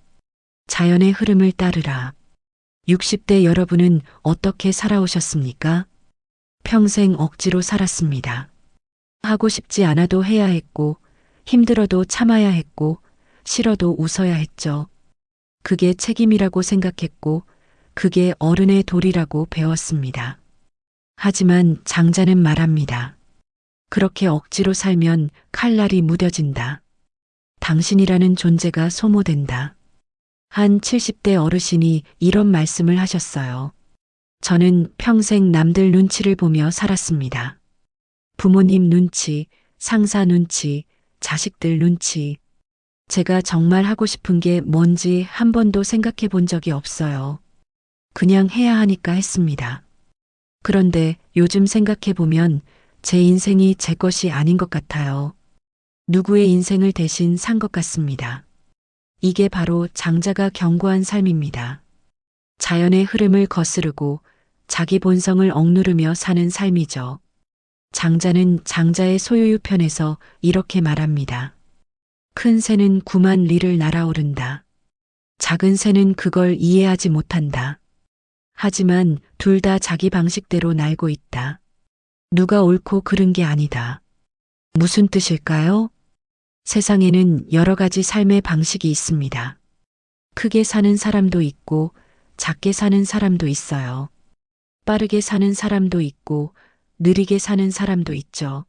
자연의 흐름을 따르라. 60대 여러분은 어떻게 살아오셨습니까? 평생 억지로 살았습니다. 하고 싶지 않아도 해야 했고, 힘들어도 참아야 했고, 싫어도 웃어야 했죠. 그게 책임이라고 생각했고, 그게 어른의 도리라고 배웠습니다. 하지만 장자는 말합니다. 그렇게 억지로 살면 칼날이 무뎌진다. 당신이라는 존재가 소모된다. 한 70대 어르신이 이런 말씀을 하셨어요. 저는 평생 남들 눈치를 보며 살았습니다. 부모님 눈치, 상사 눈치, 자식들 눈치. 제가 정말 하고 싶은 게 뭔지 한 번도 생각해 본 적이 없어요. 그냥 해야 하니까 했습니다. 그런데 요즘 생각해 보면 제 인생이 제 것이 아닌 것 같아요. 누구의 인생을 대신 산 것 같습니다. 이게 바로 장자가 경고한 삶입니다. 자연의 흐름을 거스르고 자기 본성을 억누르며 사는 삶이죠. 장자는 장자의 소유유 편에서 이렇게 말합니다. 큰 새는 9만 리를 날아오른다. 작은 새는 그걸 이해하지 못한다. 하지만 둘 다 자기 방식대로 날고 있다. 누가 옳고 그른 게 아니다. 무슨 뜻일까요? 세상에는 여러 가지 삶의 방식이 있습니다. 크게 사는 사람도 있고 작게 사는 사람도 있어요. 빠르게 사는 사람도 있고 느리게 사는 사람도 있죠.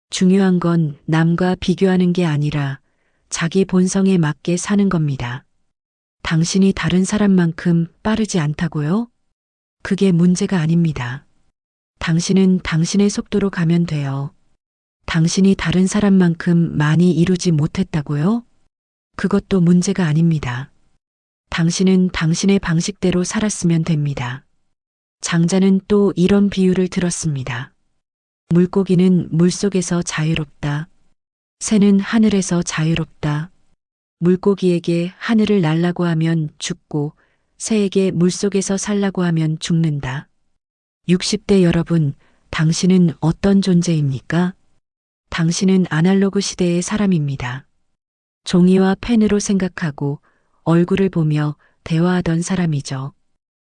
중요한 건 남과 비교하는 게 아니라 자기 본성에 맞게 사는 겁니다. 당신이 다른 사람만큼 빠르지 않다고요? 그게 문제가 아닙니다. 당신은 당신의 속도로 가면 돼요. 당신이 다른 사람만큼 많이 이루지 못했다고요? 그것도 문제가 아닙니다. 당신은 당신의 방식대로 살았으면 됩니다. 장자는 또 이런 비유를 들었습니다. 물고기는 물속에서 자유롭다. 새는 하늘에서 자유롭다. 물고기에게 하늘을 날라고 하면 죽고 새에게 물속에서 살라고 하면 죽는다. 60대 여러분, 당신은 어떤 존재입니까? 당신은 아날로그 시대의 사람입니다. 종이와 펜으로 생각하고 얼굴을 보며 대화하던 사람이죠.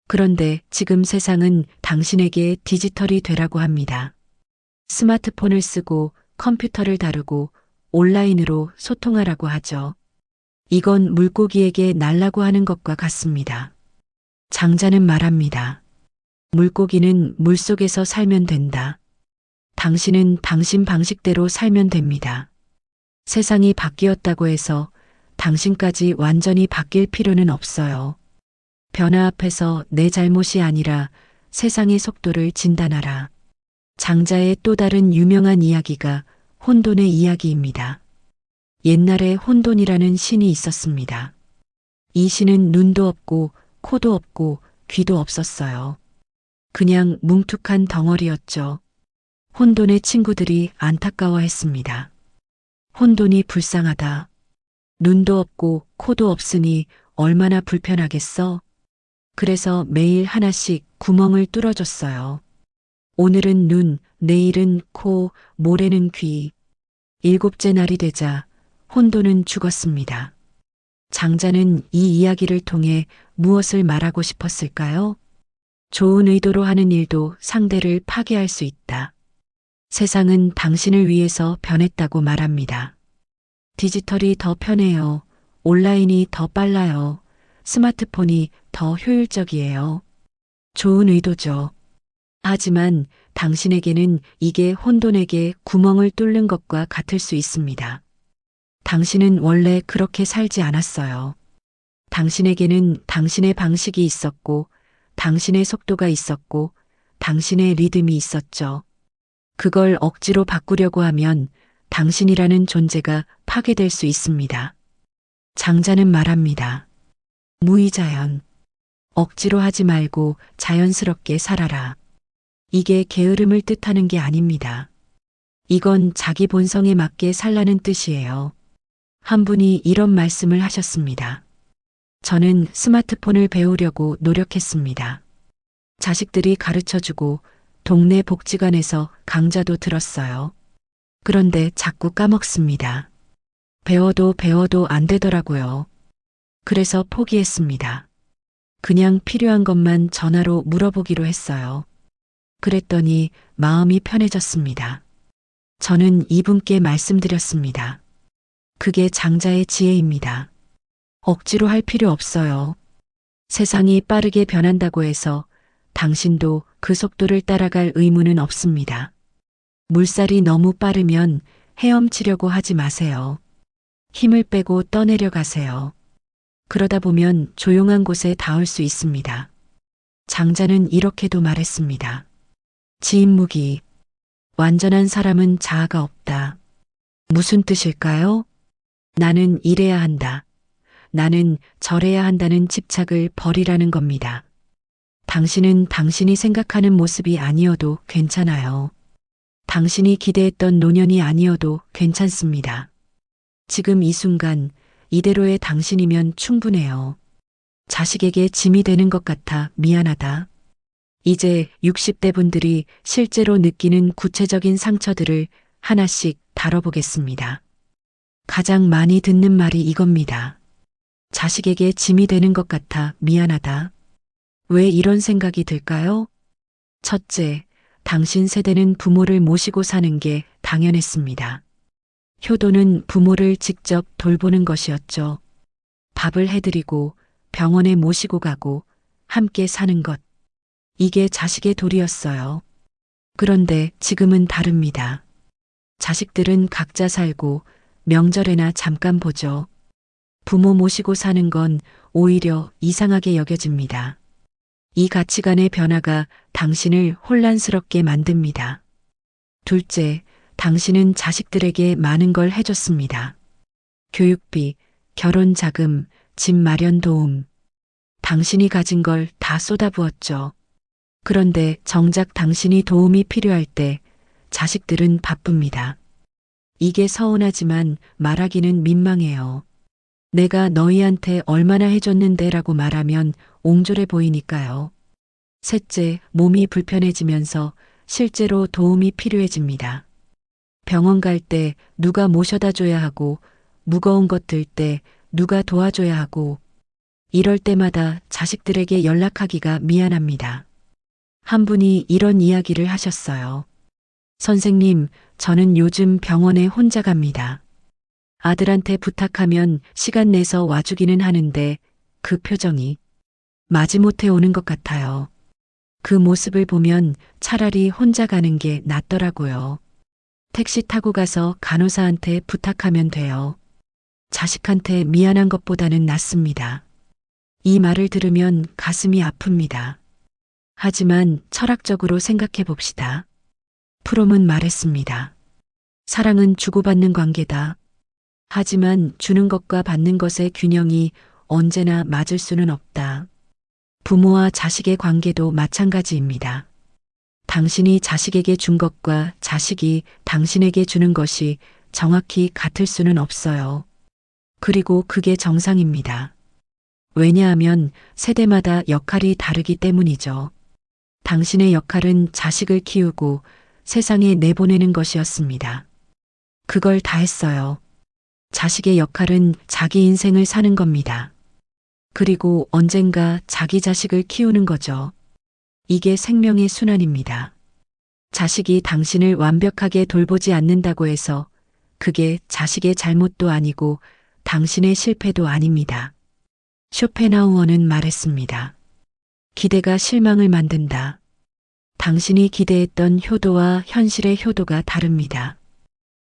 그런데 지금 세상은 당신에게 디지털이 되라고 합니다. 스마트폰을 쓰고 컴퓨터를 다루고 온라인으로 소통하라고 하죠. 이건 물고기에게 날라고 하는 것과 같습니다. 장자는 말합니다. 물고기는 물속에서 살면 된다. 당신은 당신 방식대로 살면 됩니다. 세상이 바뀌었다고 해서 당신까지 완전히 바뀔 필요는 없어요. 변화 앞에서 내 잘못이 아니라 세상의 속도를 진단하라. 장자의 또 다른 유명한 이야기가 혼돈의 이야기입니다. 옛날에 혼돈이라는 신이 있었습니다. 이 신은 눈도 없고 코도 없고 귀도 없었어요. 그냥 뭉툭한 덩어리였죠. 혼돈의 친구들이 안타까워했습니다. 혼돈이 불쌍하다. 눈도 없고 코도 없으니 얼마나 불편하겠어? 그래서 매일 하나씩 구멍을 뚫어줬어요. 오늘은 눈, 내일은 코, 모레는 귀. 7째 날이 되자 혼돈은 죽었습니다. 장자는 이 이야기를 통해 무엇을 말하고 싶었을까요? 좋은 의도로 하는 일도 상대를 파괴할 수 있다. 세상은 당신을 위해서 변했다고 말합니다. 디지털이 더 편해요. 온라인이 더 빨라요. 스마트폰이 더 효율적이에요. 좋은 의도죠. 하지만 당신에게는 이게 혼돈에게 구멍을 뚫는 것과 같을 수 있습니다. 당신은 원래 그렇게 살지 않았어요. 당신에게는 당신의 방식이 있었고, 당신의 속도가 있었고, 당신의 리듬이 있었죠. 그걸 억지로 바꾸려고 하면 당신이라는 존재가 파괴될 수 있습니다. 장자는 말합니다. 무의자연. 억지로 하지 말고 자연스럽게 살아라. 이게 게으름을 뜻하는 게 아닙니다. 이건 자기 본성에 맞게 살라는 뜻이에요. 한 분이 이런 말씀을 하셨습니다. 저는 스마트폰을 배우려고 노력했습니다. 자식들이 가르쳐주고 동네 복지관에서 강좌도 들었어요. 그런데 자꾸 까먹습니다. 배워도 안 되더라고요. 그래서 포기했습니다. 그냥 필요한 것만 전화로 물어보기로 했어요. 그랬더니 마음이 편해졌습니다. 저는 이분께 말씀드렸습니다. 그게 장자의 지혜입니다. 억지로 할 필요 없어요. 세상이 빠르게 변한다고 해서 당신도 그 속도를 따라갈 의무는 없습니다. 물살이 너무 빠르면 헤엄치려고 하지 마세요. 힘을 빼고 떠내려 가세요. 그러다 보면 조용한 곳에 닿을 수 있습니다. 장자는 이렇게도 말했습니다. 지인무기. 완전한 사람은 자아가 없다. 무슨 뜻일까요? 나는 이래야 한다. 나는 저래야 한다는 집착을 버리라는 겁니다. 당신은 당신이 생각하는 모습이 아니어도 괜찮아요. 당신이 기대했던 노년이 아니어도 괜찮습니다. 지금 이 순간 이대로의 당신이면 충분해요. 자식에게 짐이 되는 것 같아 미안하다. 이제 60대 분들이 실제로 느끼는 구체적인 상처들을 하나씩 다뤄보겠습니다. 가장 많이 듣는 말이 이겁니다. 자식에게 짐이 되는 것 같아 미안하다. 왜 이런 생각이 들까요? 첫째, 당신 세대는 부모를 모시고 사는 게 당연했습니다. 효도는 부모를 직접 돌보는 것이었죠. 밥을 해드리고 병원에 모시고 가고 함께 사는 것. 이게 자식의 도리였어요. 그런데 지금은 다릅니다. 자식들은 각자 살고 명절에나 잠깐 보죠. 부모 모시고 사는 건 오히려 이상하게 여겨집니다. 이 가치관의 변화가 당신을 혼란스럽게 만듭니다. 둘째, 당신은 자식들에게 많은 걸 해줬습니다. 교육비, 결혼 자금, 집 마련 도움. 당신이 가진 걸 다 쏟아부었죠. 그런데 정작 당신이 도움이 필요할 때 자식들은 바쁩니다. 이게 서운하지만 말하기는 민망해요. 내가 너희한테 얼마나 해줬는데라고 말하면 옹졸해 보이니까요. 셋째, 몸이 불편해지면서 실제로 도움이 필요해집니다. 병원 갈 때 누가 모셔다 줘야 하고, 무거운 것 들 때 누가 도와줘야 하고, 이럴 때마다 자식들에게 연락하기가 미안합니다. 한 분이 이런 이야기를 하셨어요. 선생님, 저는 요즘 병원에 혼자 갑니다. 아들한테 부탁하면 시간 내서 와주기는 하는데 그 표정이 마지못해 오는 것 같아요. 그 모습을 보면 차라리 혼자 가는 게 낫더라고요. 택시 타고 가서 간호사한테 부탁하면 돼요. 자식한테 미안한 것보다는 낫습니다. 이 말을 들으면 가슴이 아픕니다. 하지만 철학적으로 생각해 봅시다. 프롬은 말했습니다. 사랑은 주고받는 관계다. 하지만 주는 것과 받는 것의 균형이 언제나 맞을 수는 없다. 부모와 자식의 관계도 마찬가지입니다. 당신이 자식에게 준 것과 자식이 당신에게 주는 것이 정확히 같을 수는 없어요. 그리고 그게 정상입니다. 왜냐하면 세대마다 역할이 다르기 때문이죠. 당신의 역할은 자식을 키우고 세상에 내보내는 것이었습니다. 그걸 다 했어요. 자식의 역할은 자기 인생을 사는 겁니다. 그리고 언젠가 자기 자식을 키우는 거죠. 이게 생명의 순환입니다. 자식이 당신을 완벽하게 돌보지 않는다고 해서 그게 자식의 잘못도 아니고 당신의 실패도 아닙니다. 쇼펜하우어는 말했습니다. 기대가 실망을 만든다. 당신이 기대했던 효도와 현실의 효도가 다릅니다.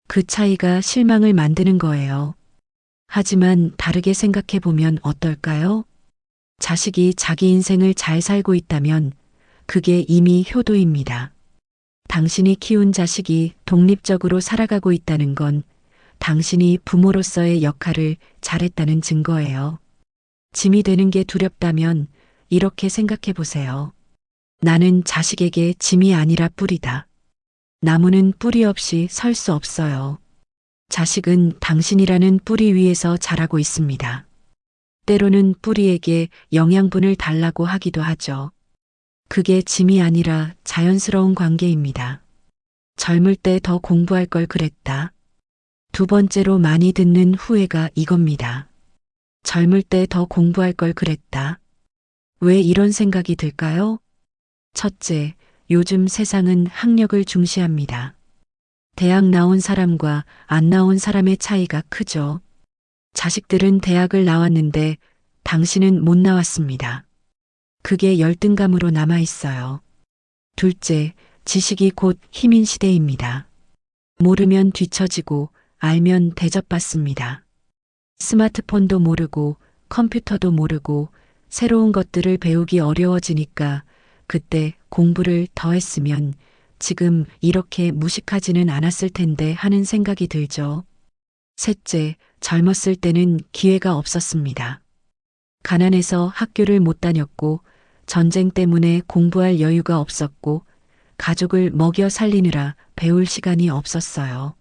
그 차이가 실망을 만드는 거예요. 하지만 다르게 생각해 보면 어떨까요? 자식이 자기 인생을 잘 살고 있다면 그게 이미 효도입니다. 당신이 키운 자식이 독립적으로 살아가고 있다는 건 당신이 부모로서의 역할을 잘했다는 증거예요. 짐이 되는 게 두렵다면 이렇게 생각해 보세요. 나는 자식에게 짐이 아니라 뿔이다. 나무는 뿌리 없이 설 수 없어요. 자식은 당신이라는 뿌리 위에서 자라고 있습니다. 때로는 뿌리에게 영양분을 달라고 하기도 하죠. 그게 짐이 아니라 자연스러운 관계입니다. 젊을 때 더 공부할 걸 그랬다. 두 번째로 많이 듣는 후회가 이겁니다. 젊을 때 더 공부할 걸 그랬다. 왜 이런 생각이 들까요? 첫째, 요즘 세상은 학력을 중시합니다. 대학 나온 사람과 안 나온 사람의 차이가 크죠. 자식들은 대학을 나왔는데 당신은 못 나왔습니다. 그게 열등감으로 남아 있어요. 둘째, 지식이 곧 힘인 시대입니다. 모르면 뒤처지고 알면 대접받습니다. 스마트폰도 모르고 컴퓨터도 모르고 새로운 것들을 배우기 어려워지니까 그때 공부를 더 했으면 지금 이렇게 무식하지는 않았을 텐데 하는 생각이 들죠. 셋째, 젊었을 때는 기회가 없었습니다. 가난해서 학교를 못 다녔고 전쟁 때문에 공부할 여유가 없었고 가족을 먹여 살리느라 배울 시간이 없었어요.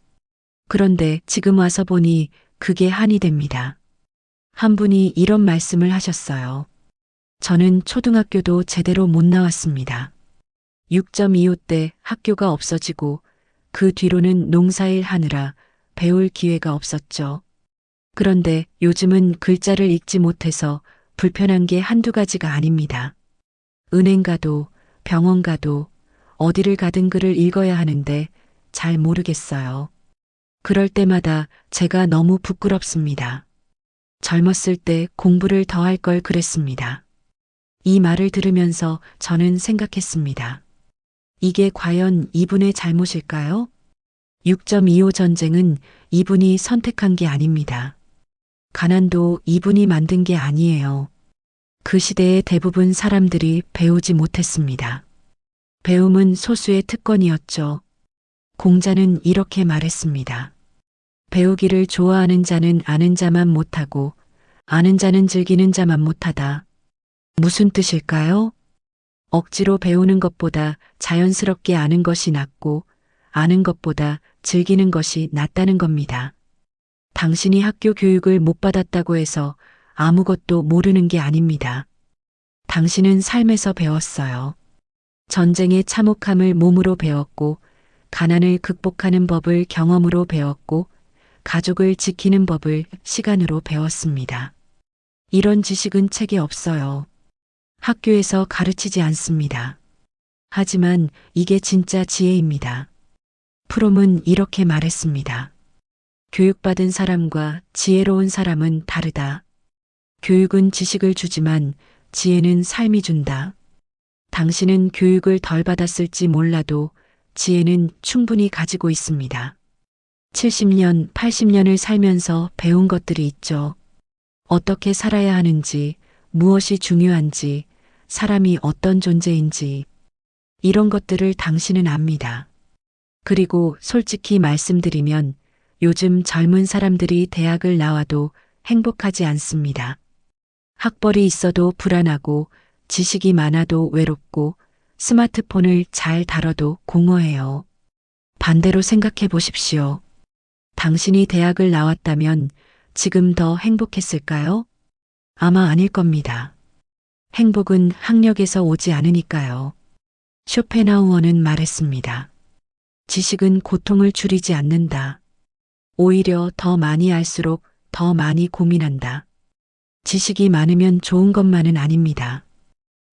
그런데 지금 와서 보니 그게 한이 됩니다. 한 분이 이런 말씀을 하셨어요. 저는 초등학교도 제대로 못 나왔습니다. 6.25 때 학교가 없어지고 그 뒤로는 농사일 하느라 배울 기회가 없었죠. 그런데 요즘은 글자를 읽지 못해서 불편한 게 한두 가지가 아닙니다. 은행 가도 병원 가도 어디를 가든 글을 읽어야 하는데 잘 모르겠어요. 그럴 때마다 제가 너무 부끄럽습니다. 젊었을 때 공부를 더 할 걸 그랬습니다. 이 말을 들으면서 저는 생각했습니다. 이게 과연 이분의 잘못일까요? 6.25 전쟁은 이분이 선택한 게 아닙니다. 가난도 이분이 만든 게 아니에요. 그 시대의 대부분 사람들이 배우지 못했습니다. 배움은 소수의 특권이었죠. 공자는 이렇게 말했습니다. 배우기를 좋아하는 자는 아는 자만 못하고 아는 자는 즐기는 자만 못하다. 무슨 뜻일까요? 억지로 배우는 것보다 자연스럽게 아는 것이 낫고 아는 것보다 즐기는 것이 낫다는 겁니다. 당신이 학교 교육을 못 받았다고 해서 아무것도 모르는 게 아닙니다. 당신은 삶에서 배웠어요. 전쟁의 참혹함을 몸으로 배웠고, 가난을 극복하는 법을 경험으로 배웠고, 가족을 지키는 법을 시간으로 배웠습니다. 이런 지식은 책에 없어요. 학교에서 가르치지 않습니다. 하지만 이게 진짜 지혜입니다. 프롬은 이렇게 말했습니다. 교육받은 사람과 지혜로운 사람은 다르다. 교육은 지식을 주지만 지혜는 삶이 준다. 당신은 교육을 덜 받았을지 몰라도 지혜는 충분히 가지고 있습니다. 70년, 80년을 살면서 배운 것들이 있죠. 어떻게 살아야 하는지, 무엇이 중요한지, 사람이 어떤 존재인지, 이런 것들을 당신은 압니다. 그리고 솔직히 말씀드리면 요즘 젊은 사람들이 대학을 나와도 행복하지 않습니다. 학벌이 있어도 불안하고 지식이 많아도 외롭고 스마트폰을 잘 다뤄도 공허해요. 반대로 생각해 보십시오. 당신이 대학을 나왔다면 지금 더 행복했을까요? 아마 아닐 겁니다. 행복은 학력에서 오지 않으니까요. 쇼펜하우어는 말했습니다. 지식은 고통을 줄이지 않는다. 오히려 더 많이 알수록 더 많이 고민한다. 지식이 많으면 좋은 것만은 아닙니다.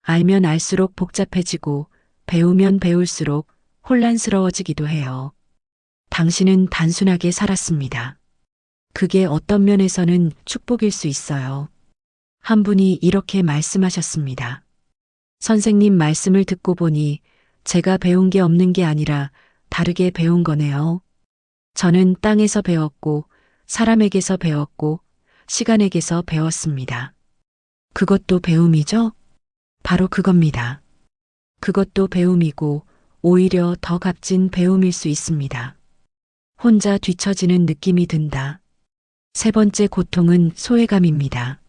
알면 알수록 복잡해지고 배우면 배울수록 혼란스러워지기도 해요. 당신은 단순하게 살았습니다. 그게 어떤 면에서는 축복일 수 있어요. 한 분이 이렇게 말씀하셨습니다. 선생님 말씀을 듣고 보니 제가 배운 게 없는 게 아니라 다르게 배운 거네요. 저는 땅에서 배웠고, 사람에게서 배웠고, 시간에게서 배웠습니다. 그것도 배움이죠? 바로 그겁니다. 그것도 배움이고, 오히려 더 값진 배움일 수 있습니다. 혼자 뒤처지는 느낌이 든다. 세 번째 고통은 소외감입니다.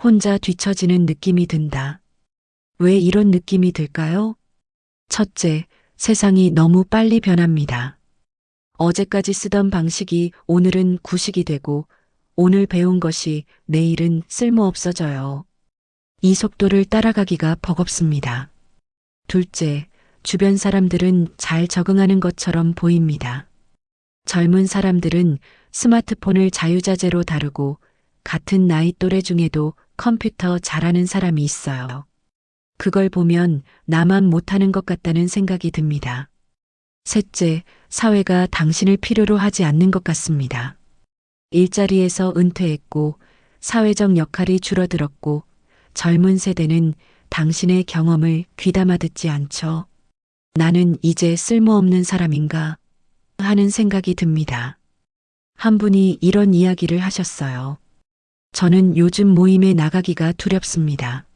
혼자 뒤처지는 느낌이 든다. 왜 이런 느낌이 들까요? 첫째, 세상이 너무 빨리 변합니다. 어제까지 쓰던 방식이 오늘은 구식이 되고 오늘 배운 것이 내일은 쓸모없어져요. 이 속도를 따라가기가 버겁습니다. 둘째, 주변 사람들은 잘 적응하는 것처럼 보입니다. 젊은 사람들은 스마트폰을 자유자재로 다루고 같은 나이 또래 중에도 컴퓨터 잘하는 사람이 있어요. 그걸 보면 나만 못하는 것 같다는 생각이 듭니다. 셋째, 사회가 당신을 필요로 하지 않는 것 같습니다. 일자리에서 은퇴했고 사회적 역할이 줄어들었고 젊은 세대는 당신의 경험을 귀담아 듣지 않죠. 나는 이제 쓸모없는 사람인가 하는 생각이 듭니다. 한 분이 이런 이야기를 하셨어요. 저는 요즘 모임에 나가기가 두렵습니다.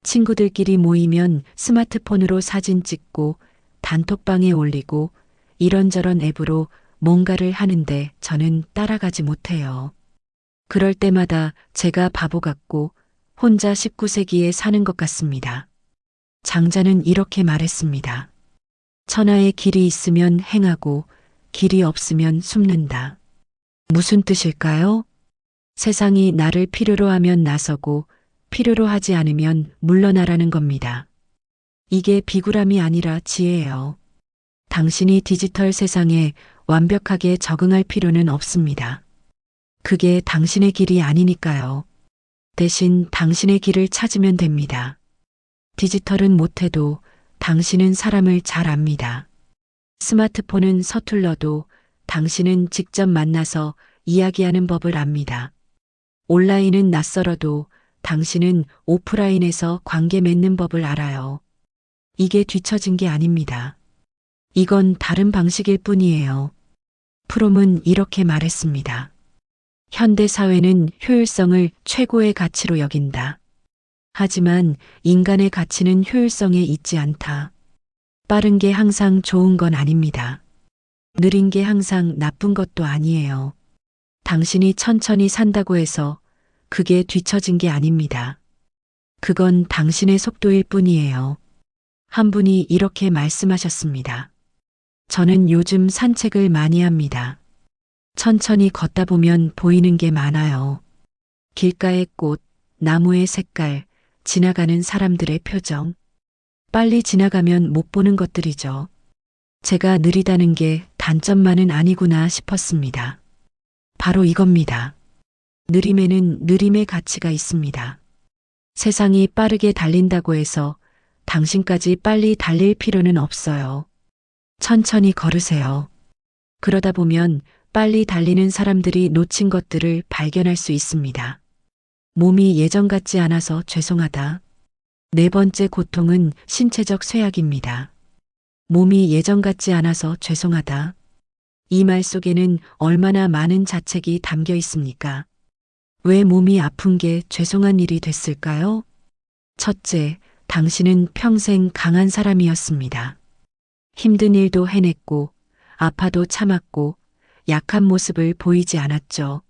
친구들끼리 모이면 스마트폰으로 사진 찍고 단톡방에 올리고 이런저런 앱으로 뭔가를 하는데 저는 따라가지 못해요. 그럴 때마다 제가 바보 같고 혼자 19세기에 사는 것 같습니다. 장자는 이렇게 말했습니다. 천하의 길이 있으면 행하고 길이 없으면 숨는다. 무슨 뜻일까요? 세상이 나를 필요로 하면 나서고 필요로 하지 않으면 물러나라는 겁니다. 이게 비굴함이 아니라 지혜예요. 당신이 디지털 세상에 완벽하게 적응할 필요는 없습니다. 그게 당신의 길이 아니니까요. 대신 당신의 길을 찾으면 됩니다. 디지털은 못해도 당신은 사람을 잘 압니다. 스마트폰은 서툴러도 당신은 직접 만나서 이야기하는 법을 압니다. 온라인은 낯설어도 당신은 오프라인에서 관계 맺는 법을 알아요. 이게 뒤처진 게 아닙니다. 이건 다른 방식일 뿐이에요. 프롬은 이렇게 말했습니다. 현대 사회는 효율성을 최고의 가치로 여긴다. 하지만 인간의 가치는 효율성에 있지 않다. 빠른 게 항상 좋은 건 아닙니다. 느린 게 항상 나쁜 것도 아니에요. 당신이 천천히 산다고 해서 그게 뒤처진 게 아닙니다. 그건 당신의 속도일 뿐이에요. 한 분이 이렇게 말씀하셨습니다. 저는 요즘 산책을 많이 합니다. 천천히 걷다 보면 보이는 게 많아요. 길가의 꽃, 나무의 색깔, 지나가는 사람들의 표정. 빨리 지나가면 못 보는 것들이죠. 제가 느리다는 게 단점만은 아니구나 싶었습니다. 바로 이겁니다. 느림에는 느림의 가치가 있습니다. 세상이 빠르게 달린다고 해서 당신까지 빨리 달릴 필요는 없어요. 천천히 걸으세요. 그러다 보면 빨리 달리는 사람들이 놓친 것들을 발견할 수 있습니다. 몸이 예전 같지 않아서 죄송하다. 네 번째 고통은 신체적 쇠약입니다. 몸이 예전 같지 않아서 죄송하다. 이 말 속에는 얼마나 많은 자책이 담겨 있습니까? 왜 몸이 아픈 게 죄송한 일이 됐을까요? 첫째, 당신은 평생 강한 사람이었습니다. 힘든 일도 해냈고, 아파도 참았고, 약한 모습을 보이지 않았죠.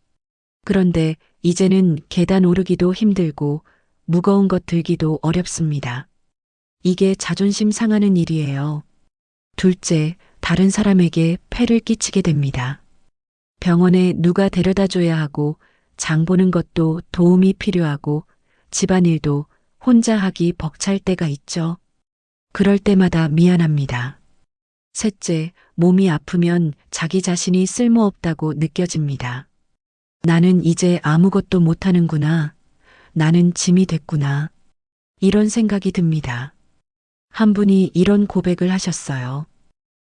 그런데 이제는 계단 오르기도 힘들고, 무거운 것 들기도 어렵습니다. 이게 자존심 상하는 일이에요. 둘째, 다른 사람에게 폐를 끼치게 됩니다. 병원에 누가 데려다 줘야 하고, 장 보는 것도 도움이 필요하고, 집안일도 혼자 하기 벅찰 때가 있죠. 그럴 때마다 미안합니다. 셋째, 몸이 아프면 자기 자신이 쓸모없다고 느껴집니다. 나는 이제 아무것도 못하는구나. 나는 짐이 됐구나. 이런 생각이 듭니다. 한 분이 이런 고백을 하셨어요.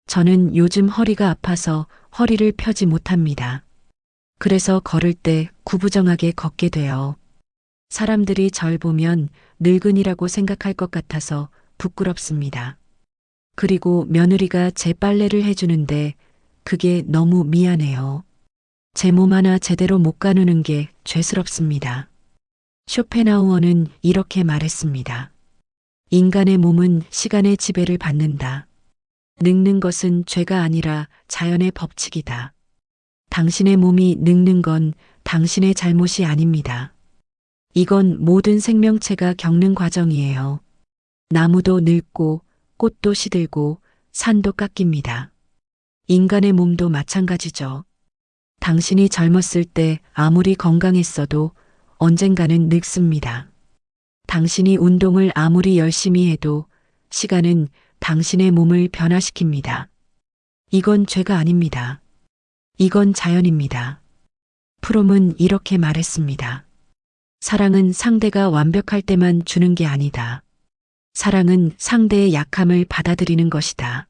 저는 요즘 허리가 아파서 허리를 펴지 못합니다. 그래서 걸을 때 구부정하게 걷게 돼요. 사람들이 절 보면 늙은이라고 생각할 것 같아서 부끄럽습니다. 그리고 며느리가 제 빨래를 해주는데 그게 너무 미안해요. 제 몸 하나 제대로 못 가누는 게 죄스럽습니다. 쇼펜하우어는 이렇게 말했습니다. 인간의 몸은 시간의 지배를 받는다. 늙는 것은 죄가 아니라 자연의 법칙이다. 당신의 몸이 늙는 건 당신의 잘못이 아닙니다. 이건 모든 생명체가 겪는 과정이에요. 나무도 늙고 꽃도 시들고 산도 깎입니다. 인간의 몸도 마찬가지죠. 당신이 젊었을 때 아무리 건강했어도 언젠가는 늙습니다. 당신이 운동을 아무리 열심히 해도 시간은 당신의 몸을 변화시킵니다. 이건 죄가 아닙니다. 이건 자연입니다. 프롬은 이렇게 말했습니다. 사랑은 상대가 완벽할 때만 주는 게 아니다. 사랑은 상대의 약함을 받아들이는 것이다.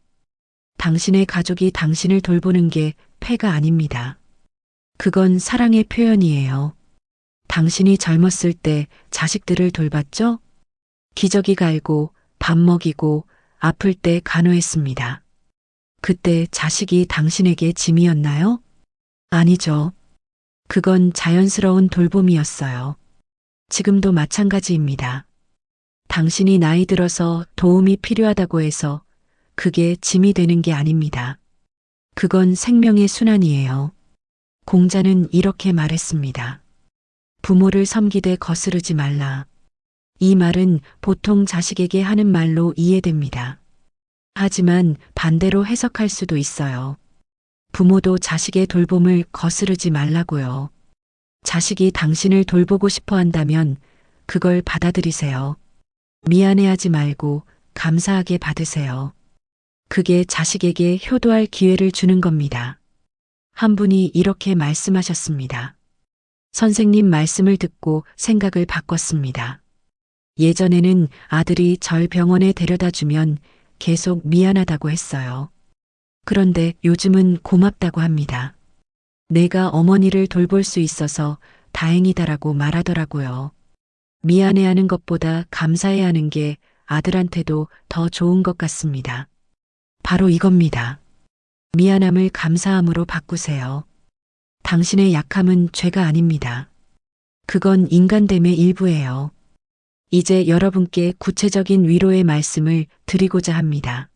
당신의 가족이 당신을 돌보는 게 폐가 아닙니다. 그건 사랑의 표현이에요. 당신이 젊었을 때 자식들을 돌봤죠? 기저귀 갈고 밥 먹이고 아플 때 간호했습니다. 그때 자식이 당신에게 짐이었나요? 아니죠. 그건 자연스러운 돌봄이었어요. 지금도 마찬가지입니다. 당신이 나이 들어서 도움이 필요하다고 해서 그게 짐이 되는 게 아닙니다. 그건 생명의 순환이에요. 공자는 이렇게 말했습니다. 부모를 섬기되 거스르지 말라. 이 말은 보통 자식에게 하는 말로 이해됩니다. 하지만 반대로 해석할 수도 있어요. 부모도 자식의 돌봄을 거스르지 말라고요. 자식이 당신을 돌보고 싶어 한다면 그걸 받아들이세요. 미안해하지 말고 감사하게 받으세요. 그게 자식에게 효도할 기회를 주는 겁니다. 한 분이 이렇게 말씀하셨습니다. 선생님 말씀을 듣고 생각을 바꿨습니다. 예전에는 아들이 절 병원에 데려다 주면 계속 미안하다고 했어요. 그런데 요즘은 고맙다고 합니다. 내가 어머니를 돌볼 수 있어서 다행이다라고 말하더라고요. 미안해하는 것보다 감사해야 하는 게 아들한테도 더 좋은 것 같습니다. 바로 이겁니다. 미안함을 감사함으로 바꾸세요. 당신의 약함은 죄가 아닙니다. 그건 인간됨의 일부예요. 이제 여러분께 구체적인 위로의 말씀을 드리고자 합니다.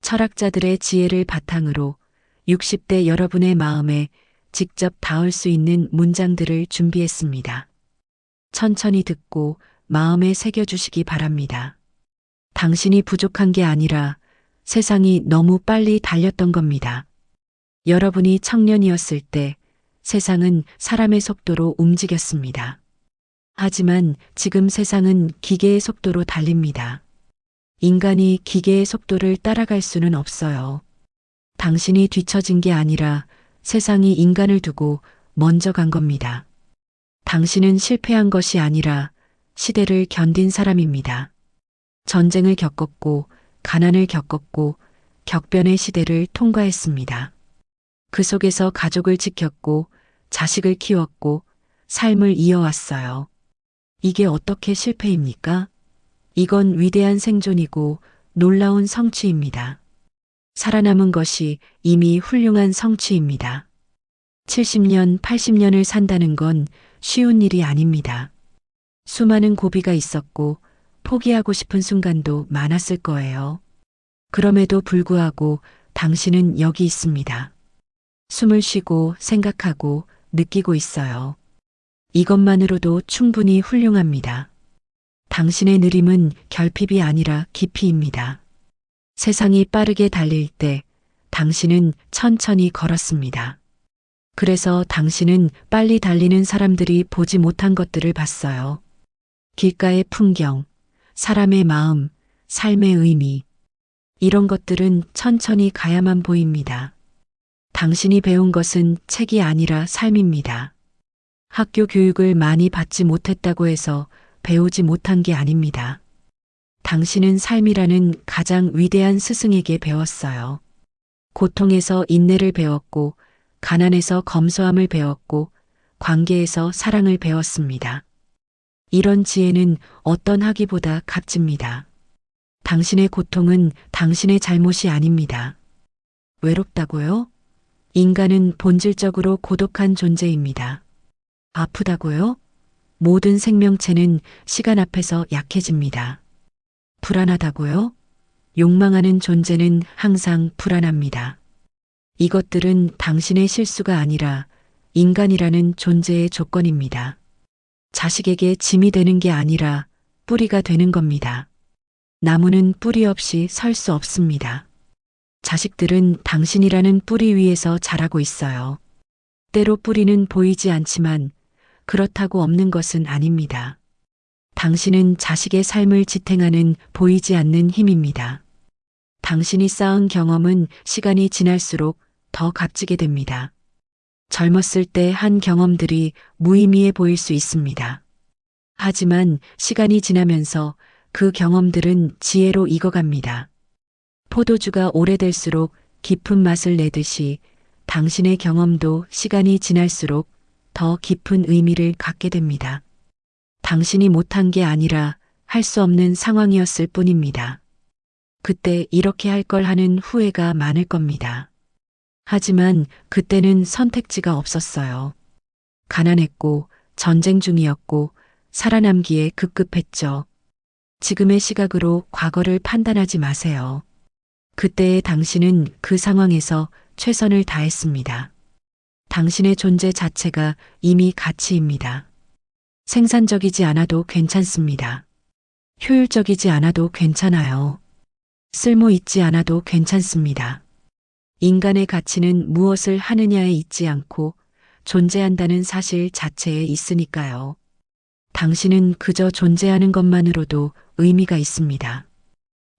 철학자들의 지혜를 바탕으로 60대 여러분의 마음에 직접 닿을 수 있는 문장들을 준비했습니다. 천천히 듣고 마음에 새겨주시기 바랍니다. 당신이 부족한 게 아니라 세상이 너무 빨리 달렸던 겁니다. 여러분이 청년이었을 때 세상은 사람의 속도로 움직였습니다. 하지만 지금 세상은 기계의 속도로 달립니다. 인간이 기계의 속도를 따라갈 수는 없어요. 당신이 뒤처진 게 아니라 세상이 인간을 두고 먼저 간 겁니다. 당신은 실패한 것이 아니라 시대를 견딘 사람입니다. 전쟁을 겪었고, 가난을 겪었고, 격변의 시대를 통과했습니다. 그 속에서 가족을 지켰고, 자식을 키웠고, 삶을 이어왔어요. 이게 어떻게 실패입니까? 이건 위대한 생존이고 놀라운 성취입니다. 살아남은 것이 이미 훌륭한 성취입니다. 70년, 80년을 산다는 건 쉬운 일이 아닙니다. 수많은 고비가 있었고 포기하고 싶은 순간도 많았을 거예요. 그럼에도 불구하고 당신은 여기 있습니다. 숨을 쉬고 생각하고 느끼고 있어요. 이것만으로도 충분히 훌륭합니다. 당신의 느림은 결핍이 아니라 깊이입니다. 세상이 빠르게 달릴 때 당신은 천천히 걸었습니다. 그래서 당신은 빨리 달리는 사람들이 보지 못한 것들을 봤어요. 길가의 풍경, 사람의 마음, 삶의 의미. 이런 것들은 천천히 가야만 보입니다. 당신이 배운 것은 책이 아니라 삶입니다. 학교 교육을 많이 받지 못했다고 해서 배우지 못한 게 아닙니다. 당신은 삶이라는 가장 위대한 스승에게 배웠어요. 고통에서 인내를 배웠고, 가난에서 검소함을 배웠고, 관계에서 사랑을 배웠습니다. 이런 지혜는 어떤 학위보다 값집니다. 당신의 고통은 당신의 잘못이 아닙니다. 외롭다고요? 인간은 본질적으로 고독한 존재입니다. 아프다고요? 모든 생명체는 시간 앞에서 약해집니다. 불안하다고요? 욕망하는 존재는 항상 불안합니다. 이것들은 당신의 실수가 아니라 인간이라는 존재의 조건입니다. 자식에게 짐이 되는 게 아니라 뿌리가 되는 겁니다. 나무는 뿌리 없이 설 수 없습니다. 자식들은 당신이라는 뿌리 위에서 자라고 있어요. 때로 뿌리는 보이지 않지만 그렇다고 없는 것은 아닙니다. 당신은 자식의 삶을 지탱하는 보이지 않는 힘입니다. 당신이 쌓은 경험은 시간이 지날수록 더 값지게 됩니다. 젊었을 때 한 경험들이 무의미해 보일 수 있습니다. 하지만 시간이 지나면서 그 경험들은 지혜로 익어갑니다. 포도주가 오래될수록 깊은 맛을 내듯이 당신의 경험도 시간이 지날수록 더 깊은 의미를 갖게 됩니다. 당신이 못한 게 아니라 할 수 없는 상황이었을 뿐입니다. 그때 이렇게 할 걸 하는 후회가 많을 겁니다. 하지만 그때는 선택지가 없었어요. 가난했고 전쟁 중이었고 살아남기에 급급했죠. 지금의 시각으로 과거를 판단하지 마세요. 그때의 당신은 그 상황에서 최선을 다했습니다. 당신의 존재 자체가 이미 가치입니다. 생산적이지 않아도 괜찮습니다. 효율적이지 않아도 괜찮아요. 쓸모 있지 않아도 괜찮습니다. 인간의 가치는 무엇을 하느냐에 있지 않고 존재한다는 사실 자체에 있으니까요. 당신은 그저 존재하는 것만으로도 의미가 있습니다.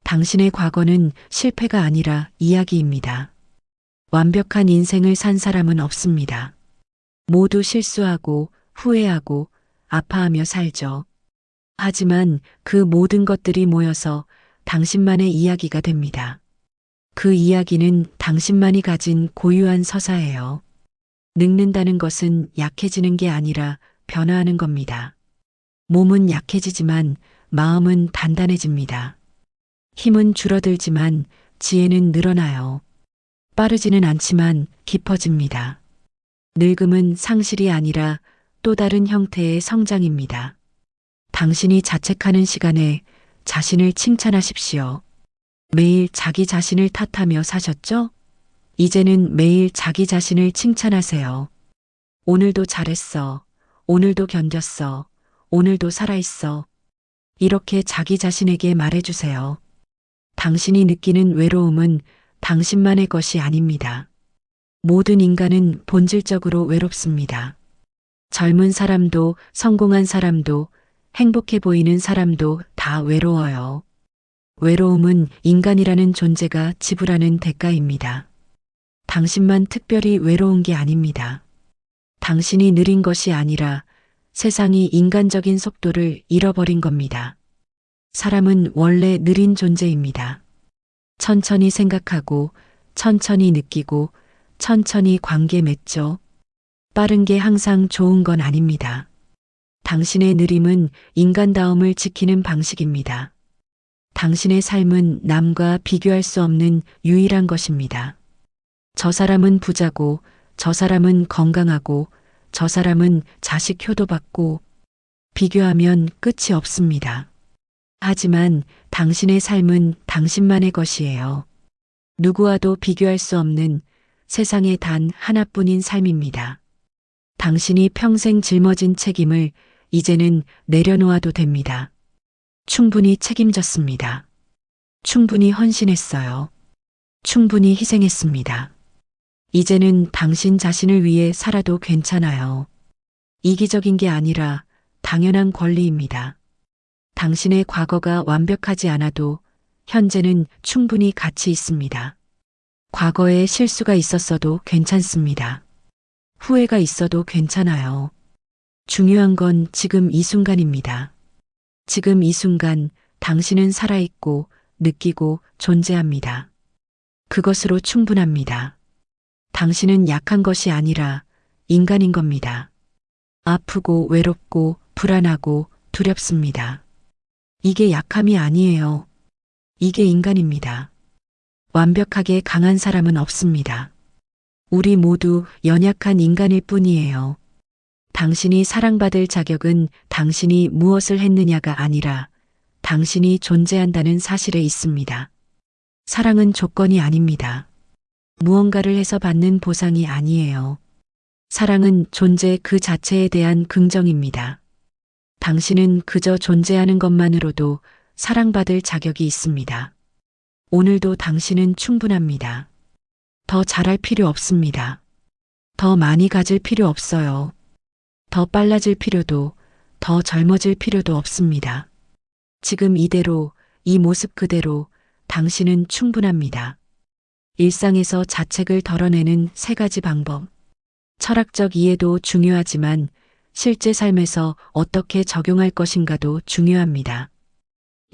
당신의 과거는 실패가 아니라 이야기입니다. 완벽한 인생을 산 사람은 없습니다. 모두 실수하고 후회하고 아파하며 살죠. 하지만 그 모든 것들이 모여서 당신만의 이야기가 됩니다. 그 이야기는 당신만이 가진 고유한 서사예요. 늙는다는 것은 약해지는 게 아니라 변화하는 겁니다. 몸은 약해지지만 마음은 단단해집니다. 힘은 줄어들지만 지혜는 늘어나요. 빠르지는 않지만 깊어집니다. 늙음은 상실이 아니라 또 다른 형태의 성장입니다. 당신이 자책하는 시간에 자신을 칭찬하십시오. 매일 자기 자신을 탓하며 사셨죠? 이제는 매일 자기 자신을 칭찬하세요. 오늘도 잘했어. 오늘도 견뎠어. 오늘도 살아있어. 이렇게 자기 자신에게 말해주세요. 당신이 느끼는 외로움은 당신만의 것이 아닙니다. 모든 인간은 본질적으로 외롭습니다. 젊은 사람도 성공한 사람도 행복해 보이는 사람도 다 외로워요. 외로움은 인간이라는 존재가 지불하는 대가입니다. 당신만 특별히 외로운 게 아닙니다. 당신이 느린 것이 아니라 세상이 인간적인 속도를 잃어버린 겁니다. 사람은 원래 느린 존재입니다. 천천히 생각하고, 천천히 느끼고, 천천히 관계 맺죠. 빠른 게 항상 좋은 건 아닙니다. 당신의 느림은 인간다움을 지키는 방식입니다. 당신의 삶은 남과 비교할 수 없는 유일한 것입니다. 저 사람은 부자고, 저 사람은 건강하고, 저 사람은 자식 효도받고, 비교하면 끝이 없습니다. 하지만 당신의 삶은 당신만의 것이에요. 누구와도 비교할 수 없는 세상에 단 하나뿐인 삶입니다. 당신이 평생 짊어진 책임을 이제는 내려놓아도 됩니다. 충분히 책임졌습니다. 충분히 헌신했어요. 충분히 희생했습니다. 이제는 당신 자신을 위해 살아도 괜찮아요. 이기적인 게 아니라 당연한 권리입니다. 당신의 과거가 완벽하지 않아도 현재는 충분히 가치 있습니다. 과거에 실수가 있었어도 괜찮습니다. 후회가 있어도 괜찮아요. 중요한 건 지금 이 순간입니다. 지금 이 순간 당신은 살아있고 느끼고 존재합니다. 그것으로 충분합니다. 당신은 약한 것이 아니라 인간인 겁니다. 아프고 외롭고 불안하고 두렵습니다. 이게 약함이 아니에요. 이게 인간입니다. 완벽하게 강한 사람은 없습니다. 우리 모두 연약한 인간일 뿐이에요. 당신이 사랑받을 자격은 당신이 무엇을 했느냐가 아니라 당신이 존재한다는 사실에 있습니다. 사랑은 조건이 아닙니다. 무언가를 해서 받는 보상이 아니에요. 사랑은 존재 그 자체에 대한 긍정입니다. 당신은 그저 존재하는 것만으로도 사랑받을 자격이 있습니다. 오늘도 당신은 충분합니다. 더 잘할 필요 없습니다. 더 많이 가질 필요 없어요. 더 빨라질 필요도, 더 젊어질 필요도 없습니다. 지금 이대로, 이 모습 그대로 당신은 충분합니다. 일상에서 자책을 덜어내는 3가지 방법. 철학적 이해도 중요하지만 실제 삶에서 어떻게 적용할 것인가도 중요합니다.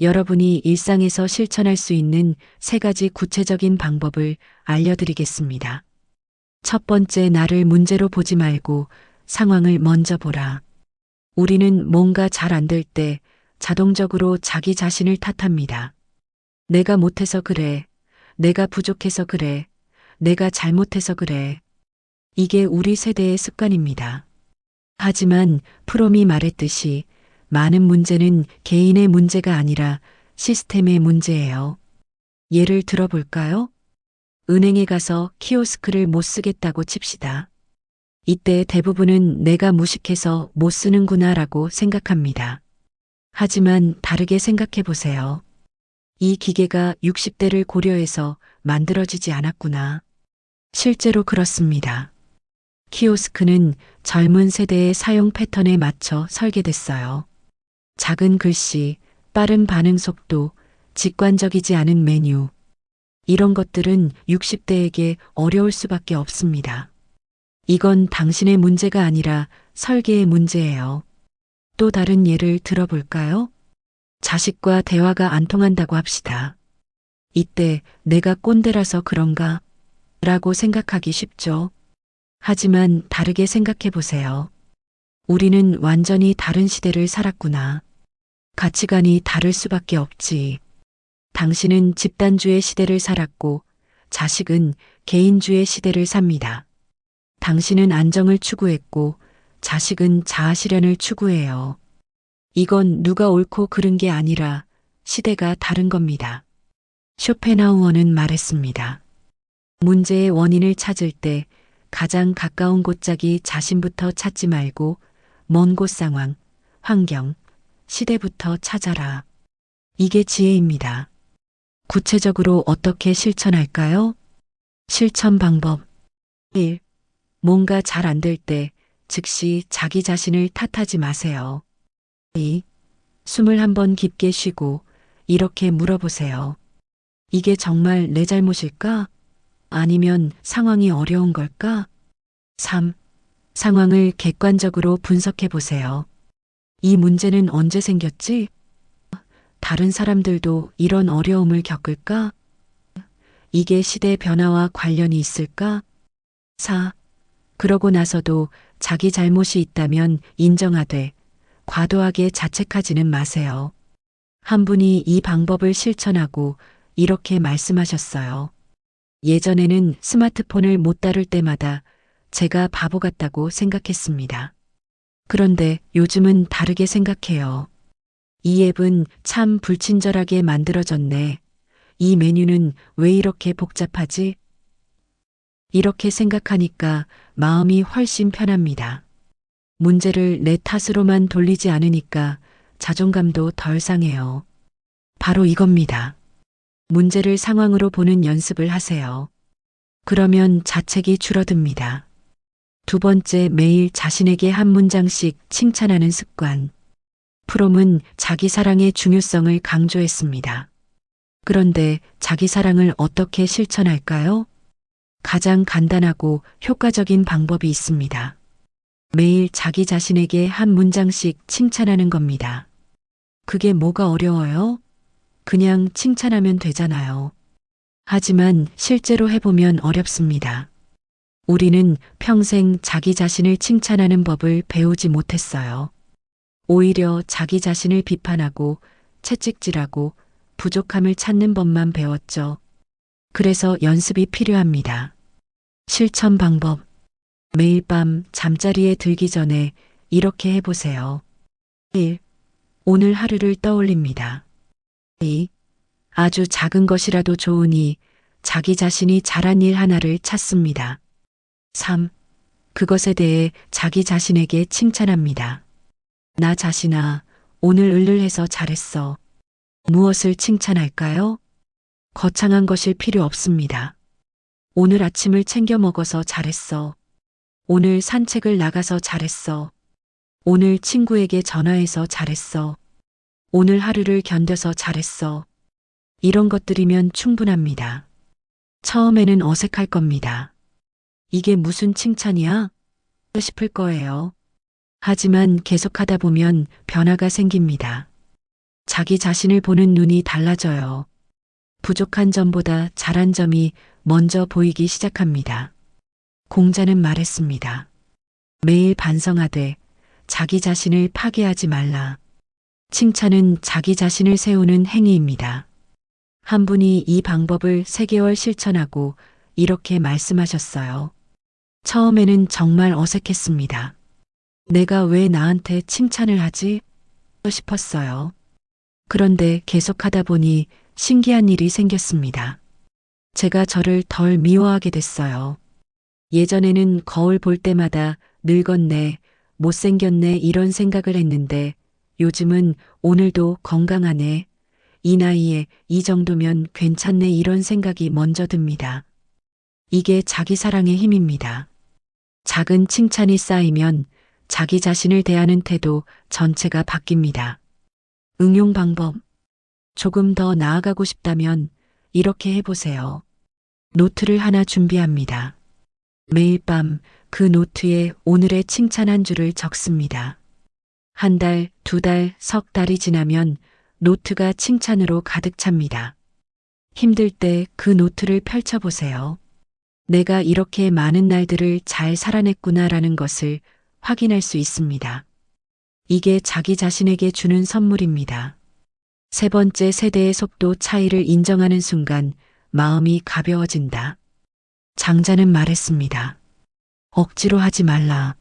여러분이 일상에서 실천할 수 있는 3가지 구체적인 방법을 알려드리겠습니다. 첫 번째, 나를 문제로 보지 말고 상황을 먼저 보라. 우리는 뭔가 잘 안 될 때 자동적으로 자기 자신을 탓합니다. 내가 못해서 그래. 내가 부족해서 그래. 내가 잘못해서 그래. 이게 우리 세대의 습관입니다. 하지만 프롬이 말했듯이 많은 문제는 개인의 문제가 아니라 시스템의 문제예요. 예를 들어볼까요? 은행에 가서 키오스크를 못 쓰겠다고 칩시다. 이때 대부분은 내가 무식해서 못 쓰는구나라고 생각합니다. 하지만 다르게 생각해 보세요. 이 기계가 60대를 고려해서 만들어지지 않았구나. 실제로 그렇습니다. 키오스크는 젊은 세대의 사용 패턴에 맞춰 설계됐어요. 작은 글씨, 빠른 반응 속도, 직관적이지 않은 메뉴. 이런 것들은 60대에게 어려울 수밖에 없습니다. 이건 당신의 문제가 아니라 설계의 문제예요. 또 다른 예를 들어볼까요? 자식과 대화가 안 통한다고 합시다. 이때 내가 꼰대라서 그런가? 라고 생각하기 쉽죠. 하지만 다르게 생각해 보세요. 우리는 완전히 다른 시대를 살았구나. 가치관이 다를 수밖에 없지. 당신은 집단주의 시대를 살았고 자식은 개인주의 시대를 삽니다. 당신은 안정을 추구했고 자식은 자아실현을 추구해요. 이건 누가 옳고 그른 게 아니라 시대가 다른 겁니다. 쇼펜하우어는 말했습니다. 문제의 원인을 찾을 때 가장 가까운 곳짝이 자신부터 찾지 말고 먼 곳 상황, 환경, 시대부터 찾아라. 이게 지혜입니다. 구체적으로 어떻게 실천할까요? 실천 방법 1. 뭔가 잘 안 될 때 즉시 자기 자신을 탓하지 마세요. 2. 숨을 한번 깊게 쉬고 이렇게 물어보세요. 이게 정말 내 잘못일까? 아니면 상황이 어려운 걸까? 3. 상황을 객관적으로 분석해 보세요. 이 문제는 언제 생겼지? 다른 사람들도 이런 어려움을 겪을까? 이게 시대 변화와 관련이 있을까? 4. 그러고 나서도 자기 잘못이 있다면 인정하되 과도하게 자책하지는 마세요. 한 분이 이 방법을 실천하고 이렇게 말씀하셨어요. 예전에는 스마트폰을 못 다룰 때마다 제가 바보 같다고 생각했습니다. 그런데 요즘은 다르게 생각해요. 이 앱은 참 불친절하게 만들어졌네. 이 메뉴는 왜 이렇게 복잡하지? 이렇게 생각하니까 마음이 훨씬 편합니다. 문제를 내 탓으로만 돌리지 않으니까 자존감도 덜 상해요. 바로 이겁니다. 문제를 상황으로 보는 연습을 하세요. 그러면 자책이 줄어듭니다. 두 번째, 매일 자신에게 한 문장씩 칭찬하는 습관. 프롬은 자기 사랑의 중요성을 강조했습니다. 그런데 자기 사랑을 어떻게 실천할까요? 가장 간단하고 효과적인 방법이 있습니다. 매일 자기 자신에게 한 문장씩 칭찬하는 겁니다. 그게 뭐가 어려워요? 그냥 칭찬하면 되잖아요. 하지만 실제로 해보면 어렵습니다. 우리는 평생 자기 자신을 칭찬하는 법을 배우지 못했어요. 오히려 자기 자신을 비판하고 채찍질하고 부족함을 찾는 법만 배웠죠. 그래서 연습이 필요합니다. 실천 방법. 매일 밤 잠자리에 들기 전에 이렇게 해보세요. 1. 오늘 하루를 떠올립니다. 2. 아주 작은 것이라도 좋으니 자기 자신이 잘한 일 하나를 찾습니다. 3. 그것에 대해 자기 자신에게 칭찬합니다. 나 자신아, 오늘 을을해서 잘했어. 무엇을 칭찬할까요? 거창한 것일 필요 없습니다. 오늘 아침을 챙겨 먹어서 잘했어. 오늘 산책을 나가서 잘했어. 오늘 친구에게 전화해서 잘했어. 오늘 하루를 견뎌서 잘했어. 이런 것들이면 충분합니다. 처음에는 어색할 겁니다. 이게 무슨 칭찬이야? 싶을 거예요. 하지만 계속하다 보면 변화가 생깁니다. 자기 자신을 보는 눈이 달라져요. 부족한 점보다 잘한 점이 먼저 보이기 시작합니다. 공자는 말했습니다. 매일 반성하되 자기 자신을 파괴하지 말라. 칭찬은 자기 자신을 세우는 행위입니다. 한 분이 이 방법을 3개월 실천하고 이렇게 말씀하셨어요. 처음에는 정말 어색했습니다. 내가 왜 나한테 칭찬을 하지? 싶었어요. 그런데 계속하다 보니 신기한 일이 생겼습니다. 제가 저를 덜 미워하게 됐어요. 예전에는 거울 볼 때마다 늙었네, 못생겼네 이런 생각을 했는데 요즘은 오늘도 건강하네, 이 나이에 이 정도면 괜찮네 이런 생각이 먼저 듭니다. 이게 자기 사랑의 힘입니다. 작은 칭찬이 쌓이면 자기 자신을 대하는 태도 전체가 바뀝니다. 응용 방법. 조금 더 나아가고 싶다면 이렇게 해보세요. 노트를 하나 준비합니다. 매일 밤 그 노트에 오늘의 칭찬 한 줄을 적습니다. 한 달, 2달, 석 달이 지나면 노트가 칭찬으로 가득 찹니다. 힘들 때 그 노트를 펼쳐보세요. 내가 이렇게 많은 날들을 잘 살아냈구나라는 것을 확인할 수 있습니다. 이게 자기 자신에게 주는 선물입니다. 세 번째, 세대의 속도 차이를 인정하는 순간 마음이 가벼워진다. 장자는 말했습니다. 억지로 하지 말라.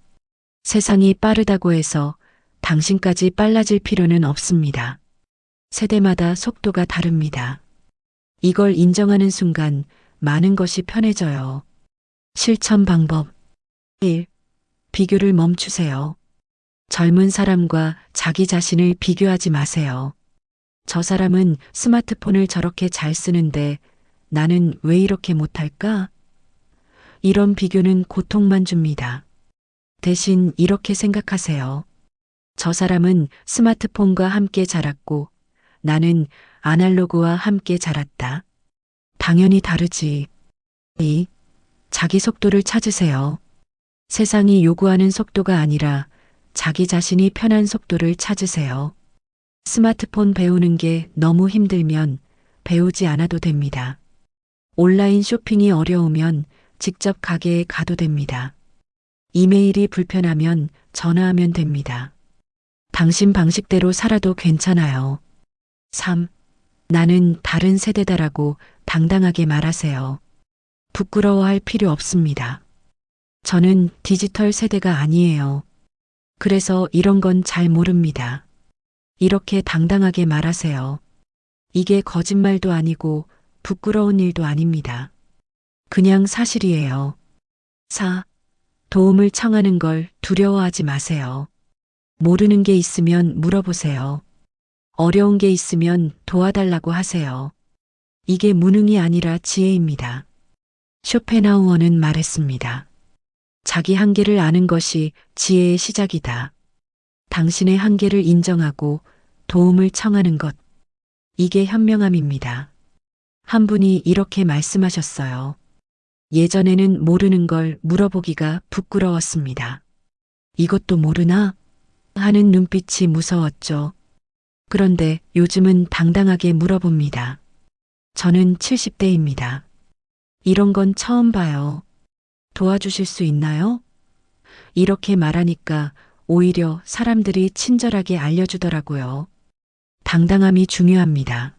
세상이 빠르다고 해서 당신까지 빨라질 필요는 없습니다. 세대마다 속도가 다릅니다. 이걸 인정하는 순간 많은 것이 편해져요. 실천 방법 1. 비교를 멈추세요. 젊은 사람과 자기 자신을 비교하지 마세요. 저 사람은 스마트폰을 저렇게 잘 쓰는데 나는 왜 이렇게 못할까? 이런 비교는 고통만 줍니다. 대신 이렇게 생각하세요. 저 사람은 스마트폰과 함께 자랐고 나는 아날로그와 함께 자랐다. 당연히 다르지. 이 자기 속도를 찾으세요. 세상이 요구하는 속도가 아니라 자기 자신이 편한 속도를 찾으세요. 스마트폰 배우는 게 너무 힘들면 배우지 않아도 됩니다. 온라인 쇼핑이 어려우면 직접 가게에 가도 됩니다. 이메일이 불편하면 전화하면 됩니다. 당신 방식대로 살아도 괜찮아요. 3. 나는 다른 세대다라고 당당하게 말하세요. 부끄러워할 필요 없습니다. 저는 디지털 세대가 아니에요. 그래서 이런 건 잘 모릅니다. 이렇게 당당하게 말하세요. 이게 거짓말도 아니고 부끄러운 일도 아닙니다. 그냥 사실이에요. 4. 도움을 청하는 걸 두려워하지 마세요. 모르는 게 있으면 물어보세요. 어려운 게 있으면 도와달라고 하세요. 이게 무능이 아니라 지혜입니다. 쇼펜하우어는 말했습니다. 자기 한계를 아는 것이 지혜의 시작이다. 당신의 한계를 인정하고 도움을 청하는 것. 이게 현명함입니다. 한 분이 이렇게 말씀하셨어요. 예전에는 모르는 걸 물어보기가 부끄러웠습니다. 이것도 모르나? 하는 눈빛이 무서웠죠. 그런데 요즘은 당당하게 물어봅니다. 저는 70대입니다. 이런 건 처음 봐요. 도와주실 수 있나요? 이렇게 말하니까 오히려 사람들이 친절하게 알려주더라고요. 당당함이 중요합니다.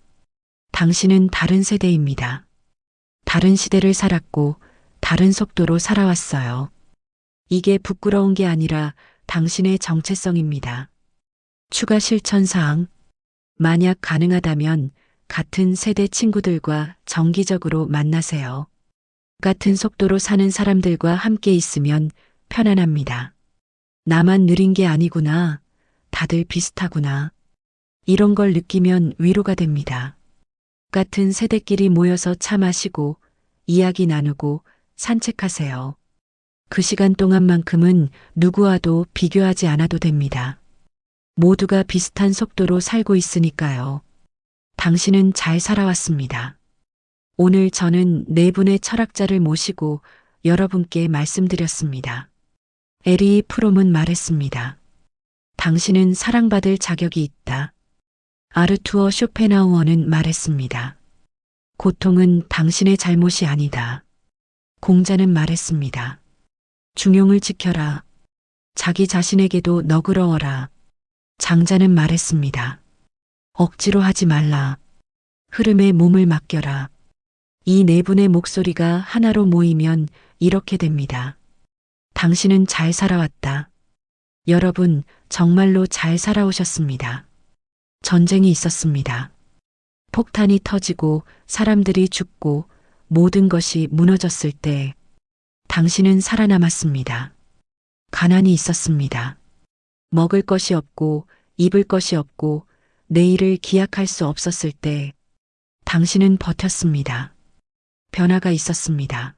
당신은 다른 세대입니다. 다른 시대를 살았고 다른 속도로 살아왔어요. 이게 부끄러운 게 아니라 당신의 정체성입니다. 추가 실천 사항. 만약 가능하다면 같은 세대 친구들과 정기적으로 만나세요. 같은 속도로 사는 사람들과 함께 있으면 편안합니다. 나만 느린 게 아니구나. 다들 비슷하구나. 이런 걸 느끼면 위로가 됩니다. 같은 세대끼리 모여서 차 마시고 이야기 나누고 산책하세요. 그 시간 동안만큼은 누구와도 비교하지 않아도 됩니다. 모두가 비슷한 속도로 살고 있으니까요. 당신은 잘 살아왔습니다. 오늘 저는 네 분의 철학자를 모시고 여러분께 말씀드렸습니다. 에리 프롬은 말했습니다. 당신은 사랑받을 자격이 있다. 아르투어 쇼펜하우어는 말했습니다. 고통은 당신의 잘못이 아니다. 공자는 말했습니다. 중용을 지켜라. 자기 자신에게도 너그러워라. 장자는 말했습니다. 억지로 하지 말라. 흐름에 몸을 맡겨라. 이 네 분의 목소리가 하나로 모이면 이렇게 됩니다. 당신은 잘 살아왔다. 여러분, 정말로 잘 살아오셨습니다. 전쟁이 있었습니다. 폭탄이 터지고 사람들이 죽고 모든 것이 무너졌을 때 당신은 살아남았습니다. 가난이 있었습니다. 먹을 것이 없고 입을 것이 없고 내일을 기약할 수 없었을 때 당신은 버텼습니다. 변화가 있었습니다.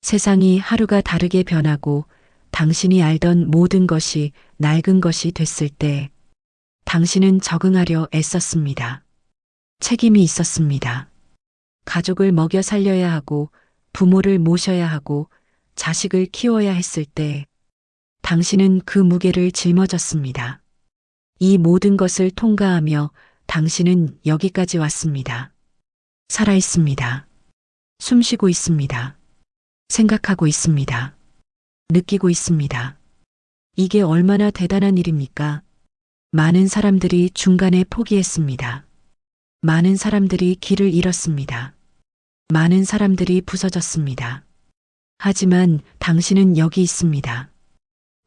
세상이 하루가 다르게 변하고 당신이 알던 모든 것이 낡은 것이 됐을 때 당신은 적응하려 애썼습니다. 책임이 있었습니다. 가족을 먹여 살려야 하고 부모를 모셔야 하고 자식을 키워야 했을 때 당신은 그 무게를 짊어졌습니다. 이 모든 것을 통과하며 당신은 여기까지 왔습니다. 살아 있습니다. 숨쉬고 있습니다. 생각하고 있습니다. 느끼고 있습니다. 이게 얼마나 대단한 일입니까? 많은 사람들이 중간에 포기했습니다. 많은 사람들이 길을 잃었습니다. 많은 사람들이 부서졌습니다. 하지만 당신은 여기 있습니다.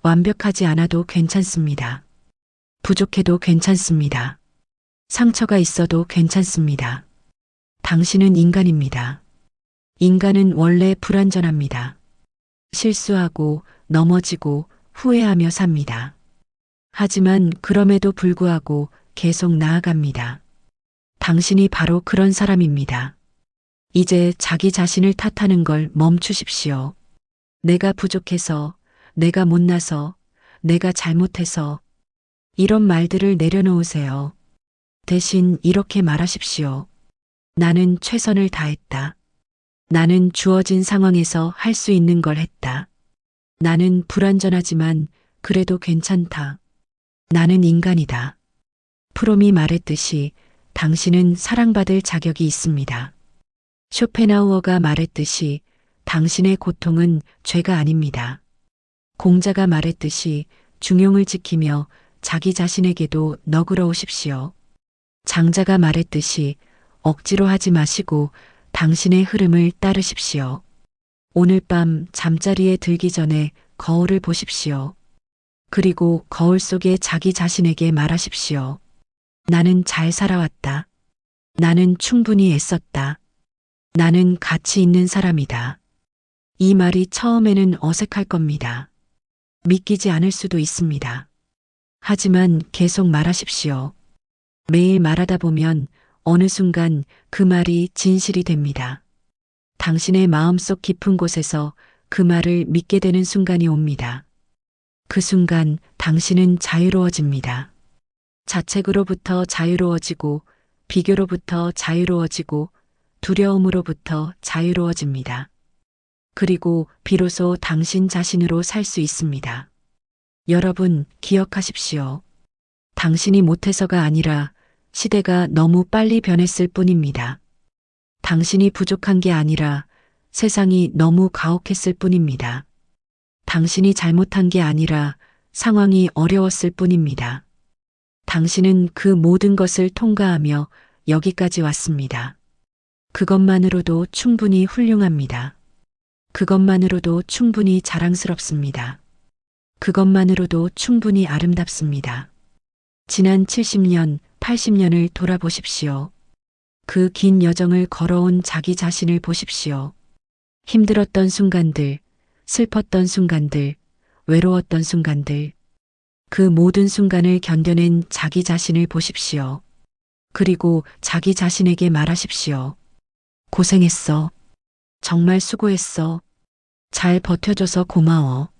완벽하지 않아도 괜찮습니다. 부족해도 괜찮습니다. 상처가 있어도 괜찮습니다. 당신은 인간입니다. 인간은 원래 불완전합니다. 실수하고 넘어지고 후회하며 삽니다. 하지만 그럼에도 불구하고 계속 나아갑니다. 당신이 바로 그런 사람입니다. 이제 자기 자신을 탓하는 걸 멈추십시오. 내가 부족해서, 내가 못나서, 내가 잘못해서 이런 말들을 내려놓으세요. 대신 이렇게 말하십시오. 나는 최선을 다했다. 나는 주어진 상황에서 할 수 있는 걸 했다. 나는 불완전하지만 그래도 괜찮다. 나는 인간이다. 프롬이 말했듯이 당신은 사랑받을 자격이 있습니다. 쇼펜하우어가 말했듯이 당신의 고통은 죄가 아닙니다. 공자가 말했듯이 중용을 지키며 자기 자신에게도 너그러우십시오. 장자가 말했듯이 억지로 하지 마시고 당신의 흐름을 따르십시오. 오늘 밤 잠자리에 들기 전에 거울을 보십시오. 그리고 거울 속에 자기 자신에게 말하십시오. 나는 잘 살아왔다. 나는 충분히 애썼다. 나는 가치 있는 사람이다. 이 말이 처음에는 어색할 겁니다. 믿기지 않을 수도 있습니다. 하지만 계속 말하십시오. 매일 말하다 보면 어느 순간 그 말이 진실이 됩니다. 당신의 마음속 깊은 곳에서 그 말을 믿게 되는 순간이 옵니다. 그 순간 당신은 자유로워집니다. 자책으로부터 자유로워지고 비교로부터 자유로워지고 두려움으로부터 자유로워집니다. 그리고 비로소 당신 자신으로 살 수 있습니다. 여러분, 기억하십시오. 당신이 못해서가 아니라 시대가 너무 빨리 변했을 뿐입니다. 당신이 부족한 게 아니라 세상이 너무 가혹했을 뿐입니다. 당신이 잘못한 게 아니라 상황이 어려웠을 뿐입니다. 당신은 그 모든 것을 통과하며 여기까지 왔습니다. 그것만으로도 충분히 훌륭합니다. 그것만으로도 충분히 자랑스럽습니다. 그것만으로도 충분히 아름답습니다. 지난 70년, 80년을 돌아보십시오. 그 긴 여정을 걸어온 자기 자신을 보십시오. 힘들었던 순간들, 슬펐던 순간들, 외로웠던 순간들, 그 모든 순간을 견뎌낸 자기 자신을 보십시오. 그리고 자기 자신에게 말하십시오. 고생했어. 정말 수고했어. 잘 버텨줘서 고마워.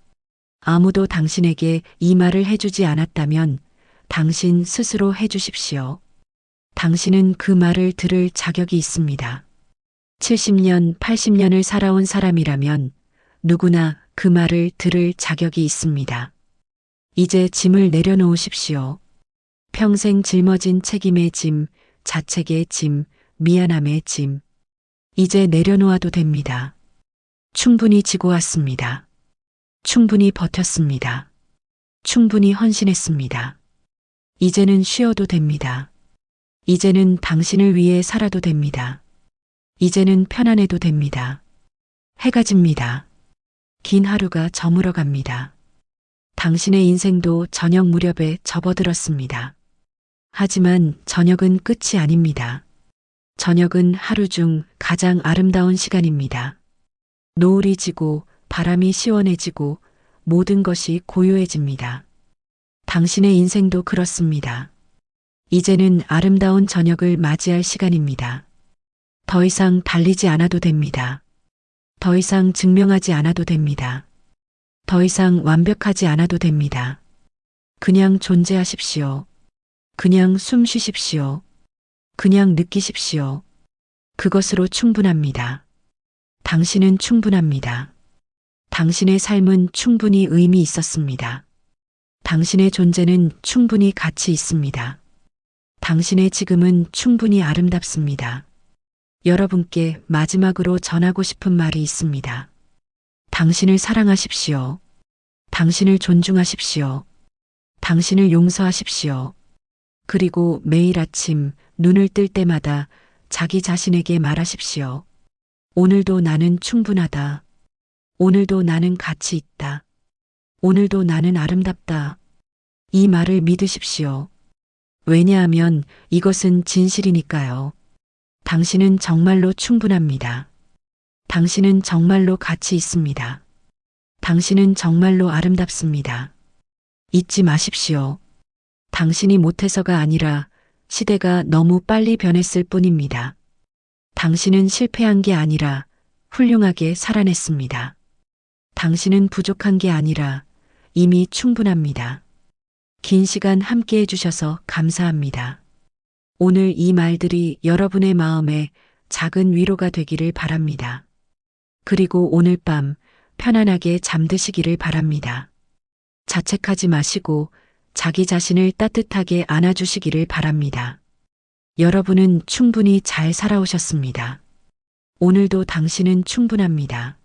아무도 당신에게 이 말을 해주지 않았다면 당신 스스로 해주십시오. 당신은 그 말을 들을 자격이 있습니다. 70년, 80년을 살아온 사람이라면 누구나 그 말을 들을 자격이 있습니다. 이제 짐을 내려놓으십시오. 평생 짊어진 책임의 짐, 자책의 짐, 미안함의 짐. 이제 내려놓아도 됩니다. 충분히 지고 왔습니다. 충분히 버텼습니다. 충분히 헌신했습니다. 이제는 쉬어도 됩니다. 이제는 당신을 위해 살아도 됩니다. 이제는 편안해도 됩니다. 해가 집니다. 긴 하루가 저물어 갑니다. 당신의 인생도 저녁 무렵에 접어들었습니다. 하지만 저녁은 끝이 아닙니다. 저녁은 하루 중 가장 아름다운 시간입니다. 노을이 지고 바람이 시원해지고 모든 것이 고요해집니다. 당신의 인생도 그렇습니다. 이제는 아름다운 저녁을 맞이할 시간입니다. 더 이상 달리지 않아도 됩니다. 더 이상 증명하지 않아도 됩니다. 더 이상 완벽하지 않아도 됩니다. 그냥 존재하십시오. 그냥 숨 쉬십시오. 그냥 느끼십시오. 그것으로 충분합니다. 당신은 충분합니다. 당신의 삶은 충분히 의미 있었습니다. 당신의 존재는 충분히 가치 있습니다. 당신의 지금은 충분히 아름답습니다. 여러분께 마지막으로 전하고 싶은 말이 있습니다. 당신을 사랑하십시오. 당신을 존중하십시오. 당신을 용서하십시오. 그리고 매일 아침 눈을 뜰 때마다 자기 자신에게 말하십시오. 오늘도 나는 충분하다. 오늘도 나는 가치 있다. 오늘도 나는 아름답다. 이 말을 믿으십시오. 왜냐하면 이것은 진실이니까요. 당신은 정말로 충분합니다. 당신은 정말로 가치 있습니다. 당신은 정말로 아름답습니다. 잊지 마십시오. 당신이 못해서가 아니라 시대가 너무 빨리 변했을 뿐입니다. 당신은 실패한 게 아니라 훌륭하게 살아냈습니다. 당신은 부족한 게 아니라 이미 충분합니다. 긴 시간 함께 해주셔서 감사합니다. 오늘 이 말들이 여러분의 마음에 작은 위로가 되기를 바랍니다. 그리고 오늘 밤 편안하게 잠드시기를 바랍니다. 자책하지 마시고 자기 자신을 따뜻하게 안아주시기를 바랍니다. 여러분은 충분히 잘 살아오셨습니다. 오늘도 당신은 충분합니다.